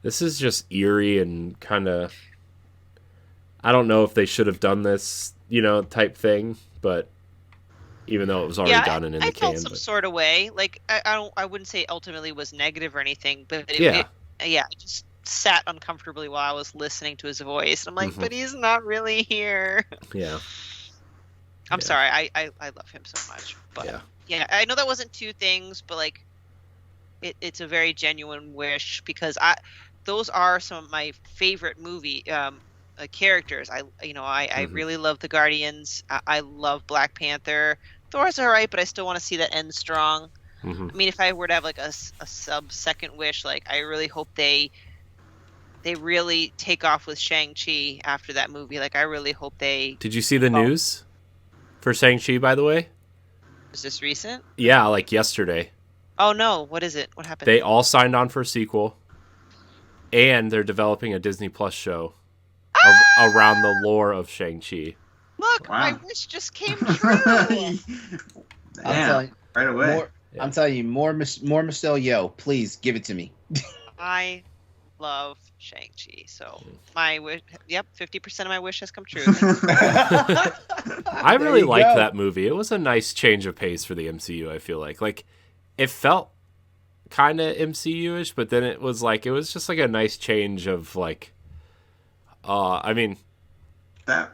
this is just eerie and kind of, I don't know if they should have done this, type thing, but even though it was already done and in the can. I felt some sort of way. Like I wouldn't say ultimately was negative or anything, but it just sat uncomfortably while I was listening to his voice. And I'm like, but he's not really here. Yeah. I'm sorry. I love him so much. But yeah, I know that wasn't two things, but like it's a very genuine wish because those are some of my favorite movie characters. I really love the Guardians. I love Black Panther. Thor's alright, but I still want to see that end strong. I mean, if I were to have like a sub-second wish, like I really hope they really take off with Shang-Chi after that movie. Like I really hope they... Did you see the news for Shang-Chi, by the way? Is this recent? Yeah, like yesterday. Oh no, what is it? What happened? They all signed on for a sequel, and they're developing a Disney Plus show around the lore of Shang-Chi. Look, my wish just came true. Right away. I'm telling you, more Michelle Yeoh. Please give it to me. I love Shang-Chi, so my wish. Yep, 50% of my wish has come true. I really liked that movie. It was a nice change of pace for the MCU. I feel like it felt kind of MCU-ish, but then it was just like a nice change of like. I mean. That.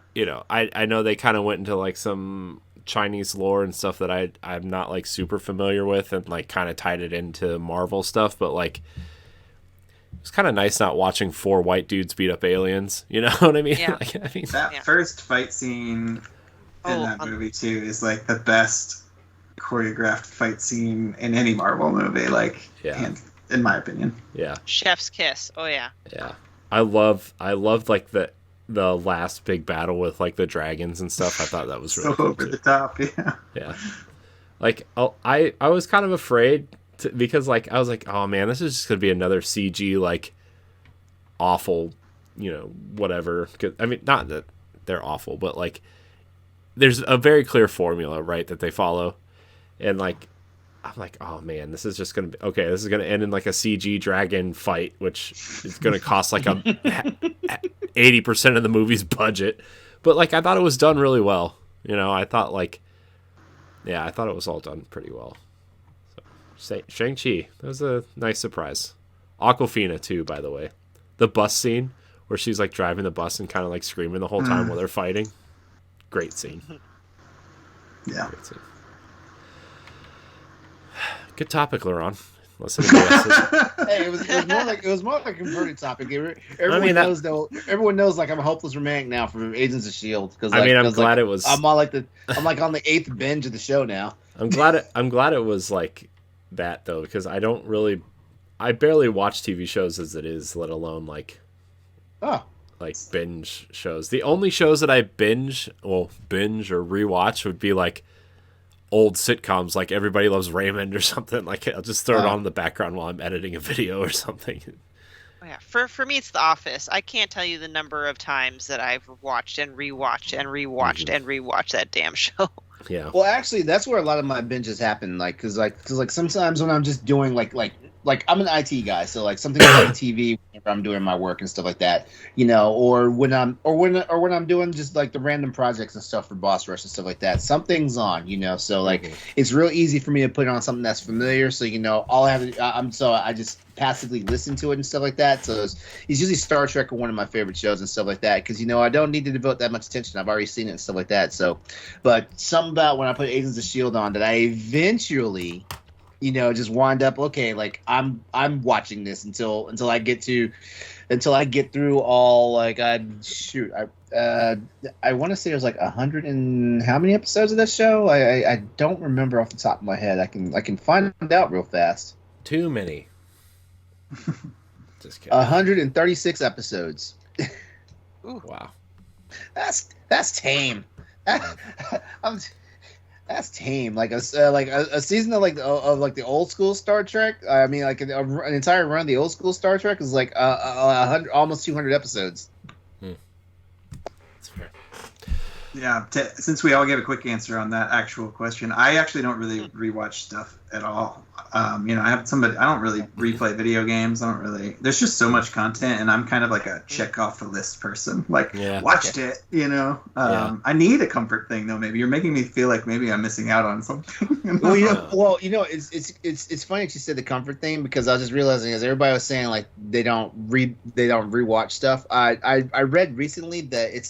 I know they kind of went into like some Chinese lore and stuff that I'm not like super familiar with and like kind of tied it into Marvel stuff, but like it was kind of nice not watching 4 white dudes beat up aliens. You know what I mean? Yeah. That first fight scene in that movie too is like the best choreographed fight scene in any Marvel movie. Like, in my opinion. Yeah. Chef's kiss. Oh yeah. Yeah. I loved like the last big battle with like the dragons and stuff. I thought that was really cool over the top. Yeah. Like I was kind of afraid because like I was like, oh man, this is just gonna be another CG like awful, whatever. I mean, not that they're awful, but like there's a very clear formula, right, that they follow, and like I'm like, oh man, this is just gonna be okay. This is gonna end in like a CG dragon fight, which is gonna cost like 80% of the movie's budget. But like I thought it was done really well. I thought I thought it was all done pretty well. So Shang-Chi, that was a nice surprise. Awkwafina too, by the way. The bus scene where she's like driving the bus and kind of like screaming the whole time while they're fighting. Great scene. Yeah. Great scene. Good topic, LeRon. Listen to this. Hey, it was more like a converted topic. Everyone knows like I'm a hopeless romantic now from Agents of S.H.I.E.L.D. Because I'm glad it was. I'm on the 8th binge of the show now. I'm glad it was like that though, because I barely watch TV shows as it is, let alone like Oh. Like binge shows. The only shows that I binge or rewatch would be like old sitcoms, like Everybody Loves Raymond or something. Like I'll just throw it on in the background while I'm editing a video or something. Yeah, for me it's The Office. I can't tell you the number of times that I've watched and rewatched and rewatched and rewatched that damn show. Yeah. Well, actually, that's where a lot of my binges happen. Cause sometimes when I'm just doing like I'm an IT guy, so like something like TV whenever I'm doing my work and stuff like that, or when I'm doing just like the random projects and stuff for Boss Rush and stuff like that, something's on, so like it's real easy for me to put on something that's familiar. So all I have to, I just passively listen to it and stuff like that. So it's usually Star Trek or one of my favorite shows and stuff like that, because I don't need to devote that much attention. I've already seen it and stuff like that. So, but something about when I put Agents of S.H.I.E.L.D. on that I eventually just wind up, okay, like I'm watching this until I get through all, like, I want to say it was like 100 and how many episodes of that show? I don't remember off the top of my head. I can find out real fast. Too many. Just kidding. 136 episodes. Ooh. Wow. That's tame. That's tame. Like a season of the old school Star Trek. I mean, like an entire run of the old school Star Trek is like 100, almost 200 episodes. That's fair. Yeah. Since we all gave a quick answer on that actual question, I actually don't really rewatch stuff at all. I don't really replay video games. There's just so much content, and I'm kind of like a check off the list person. Like, watched it, I need a comfort thing though. Maybe you're making me feel like maybe I'm missing out on something. It's funny that you said the comfort thing, because I was just realizing, as everybody was saying, like they don't rewatch stuff. I read recently that it's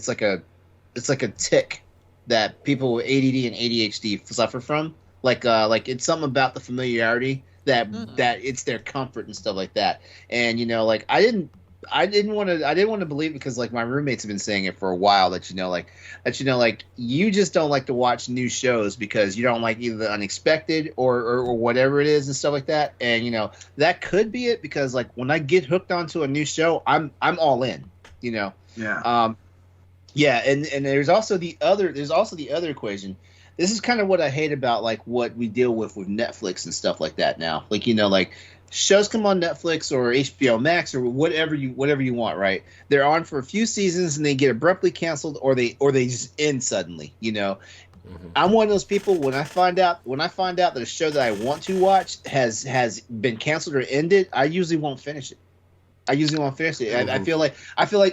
like a tick that people with ADD and ADHD suffer from. Like it's something about the familiarity that it's their comfort and stuff like that. And like I didn't want to believe it, because like my roommates have been saying it for a while, that you just don't like to watch new shows because you don't like either the unexpected or whatever it is and stuff like that. And that could be it, because like when I get hooked onto a new show, I'm all in. Yeah. Yeah, and there's also the other equation. This is kind of what I hate about like what we deal with Netflix and stuff like that now. Like like shows come on Netflix or HBO Max or whatever you want, right? They're on for a few seasons and they get abruptly canceled, or they just end suddenly. I'm one of those people, when I find out that a show that I want to watch has been canceled or ended, I usually won't finish it. I feel like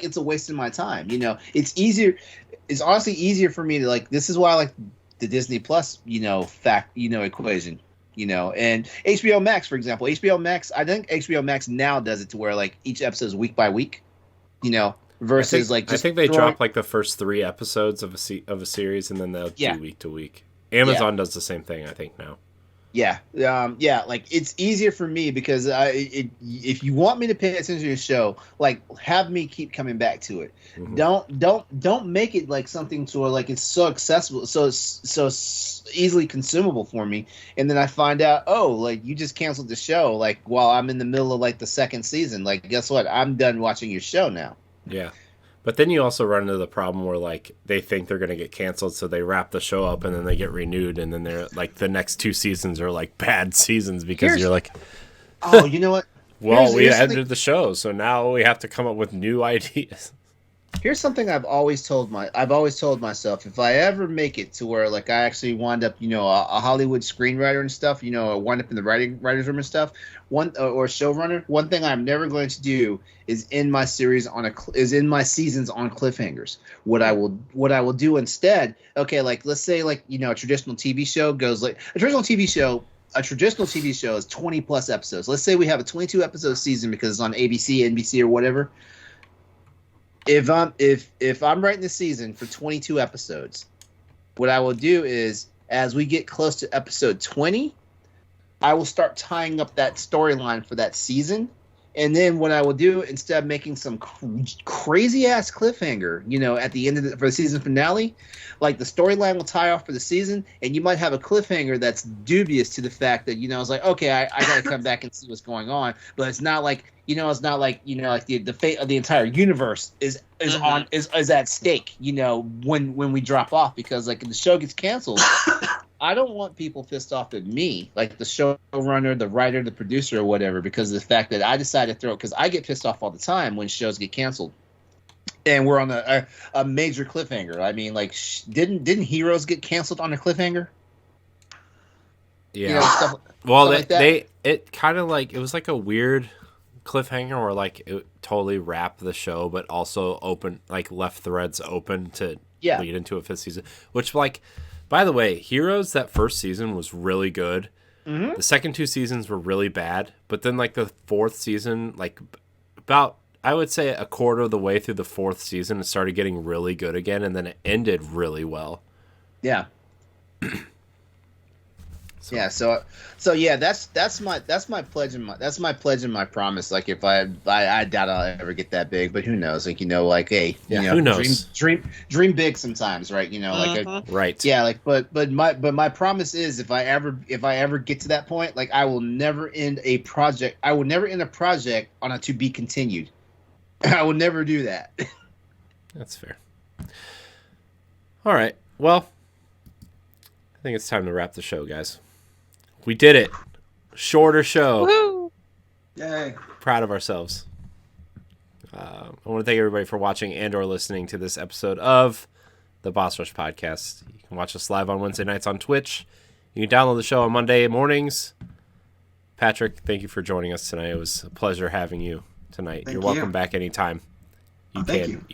it's a waste of my time. It's easier. It's honestly easier for me to like. This is why I like the Disney Plus, equation. And HBO Max, for example. HBO Max. I think HBO Max now does it to where like each episode is week by week. Versus I think they drop like the first 3 episodes of a series, and then they'll do week to week. Amazon does the same thing, I think, now. Yeah, like it's easier for me, because if you want me to pay attention to a show, like have me keep coming back to it. Don't make it like something to where like it's so accessible, so easily consumable for me, and then I find out, like you just canceled the show like while I'm in the middle of like the second season. Like, guess what? I'm done watching your show now. Yeah. But then you also run into the problem where, like, they think they're going to get canceled, so they wrap the show up, and then they get renewed, and then they're, like, the next 2 seasons are, like, bad seasons because you're like... Oh, you know what? Well, we ended the show, so now we have to come up with new ideas. Here's something I've always told myself: if I ever make it to where like I actually wind up, a Hollywood screenwriter and stuff, wind up in the writer's room and stuff, or showrunner, one thing I'm never going to do is end my seasons on cliffhangers. What I will do instead, okay, like let's say like a traditional TV show goes like a traditional TV show is 20 plus episodes. Let's say we have a 22 episode season because it's on ABC, NBC, or whatever. If I'm writing the season for 22 episodes, what I will do is, as we get close to episode 20, I will start tying up that storyline for that season, And then what I will do, instead of making some crazy ass cliffhanger, you know, at the end of for the season finale, like the storyline will tie off for the season, and you might have a cliffhanger that's dubious to the fact that, you know, it's like, okay, I got to come back and see what's going on, but it's not like, you know, like the fate of the entire universe is at stake, you know, when we drop off, because like if the show gets canceled. I don't want people pissed off at me, like the showrunner, the writer, the producer, or whatever, because of the fact that I decided to throw it. Because I get pissed off all the time when shows get canceled, and we're on a major cliffhanger. I mean, like, didn't Heroes get canceled on a cliffhanger? Yeah. You know, stuff like that. It kind of like, it was like a weird cliffhanger where like it totally wrapped the show, but also left threads open to lead into a 5th season, which like. By the way, Heroes, that first season was really good. Mm-hmm. The second 2 seasons were really bad. But then, like, the 4th season, like, about, I would say, a quarter of the way through the 4th season, it started getting really good again, and then it ended really well. Yeah. So yeah, that's my pledge and my promise. Like, if I doubt I'll ever get that big, but who knows? Like, you know, like, hey, you know, who knows? Dream big sometimes, right? You know, like, right? Yeah, like, but my promise is, if I ever get to that point, like, I will never end a project. I will never end a project on a to be continued. I will never do that. That's fair. All right. Well, I think it's time to wrap the show, guys. We did it. Shorter show. Woo! Yay. Proud of ourselves. I want to thank everybody for watching and or listening to this episode of the Boss Rush Podcast. You can watch us live on Wednesday nights on Twitch. You can download the show on Monday mornings. Patrick, thank you for joining us tonight. It was a pleasure having you tonight. You're welcome back anytime. You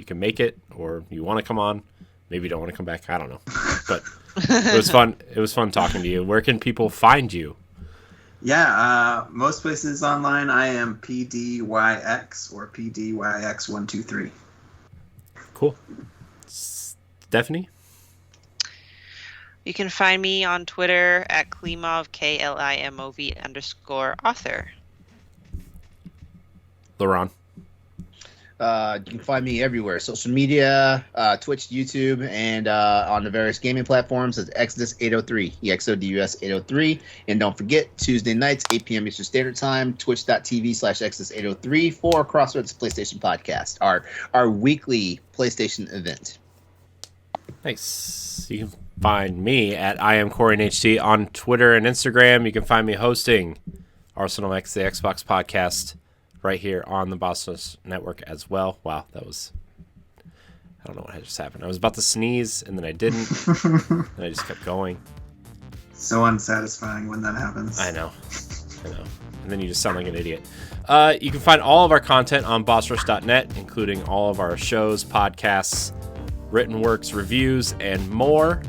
can make it, or you want to come on. Maybe you don't want to come back. I don't know. But it was fun. It was fun talking to you. Where can people find you? Yeah, most places online, I am PDYX or PDYX123. Cool. Stephanie? You can find me on Twitter at Klimov, KLIMOV_author. LeRon? You can find me everywhere. Social media, Twitch, YouTube, and on the various gaming platforms as Exodus803, EXODUS803. And don't forget, Tuesday nights, 8 p.m. Eastern Standard Time, twitch.tv/Exodus803 for Crossroads PlayStation Podcast, our weekly PlayStation event. Nice. You can find me at IamCoreyNHT on Twitter and Instagram. You can find me hosting Arsenal X, the Xbox podcast, right here on the Boss Rush Network as well. Wow, that was... I don't know what just happened. I was about to sneeze, and then I didn't. And I just kept going. So unsatisfying when that happens. I know. And then you just sound like an idiot. You can find all of our content on bossrush.net, including all of our shows, podcasts, written works, reviews, and more.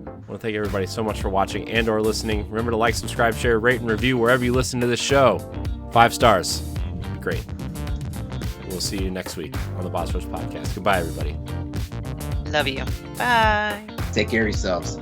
I want to thank everybody so much for watching and or listening. Remember to like, subscribe, share, rate, and review wherever you listen to this show. 5 stars. Great. We'll see you next week on the Boss Rush Podcast. Goodbye, everybody. Love you. Bye. Take care of yourselves.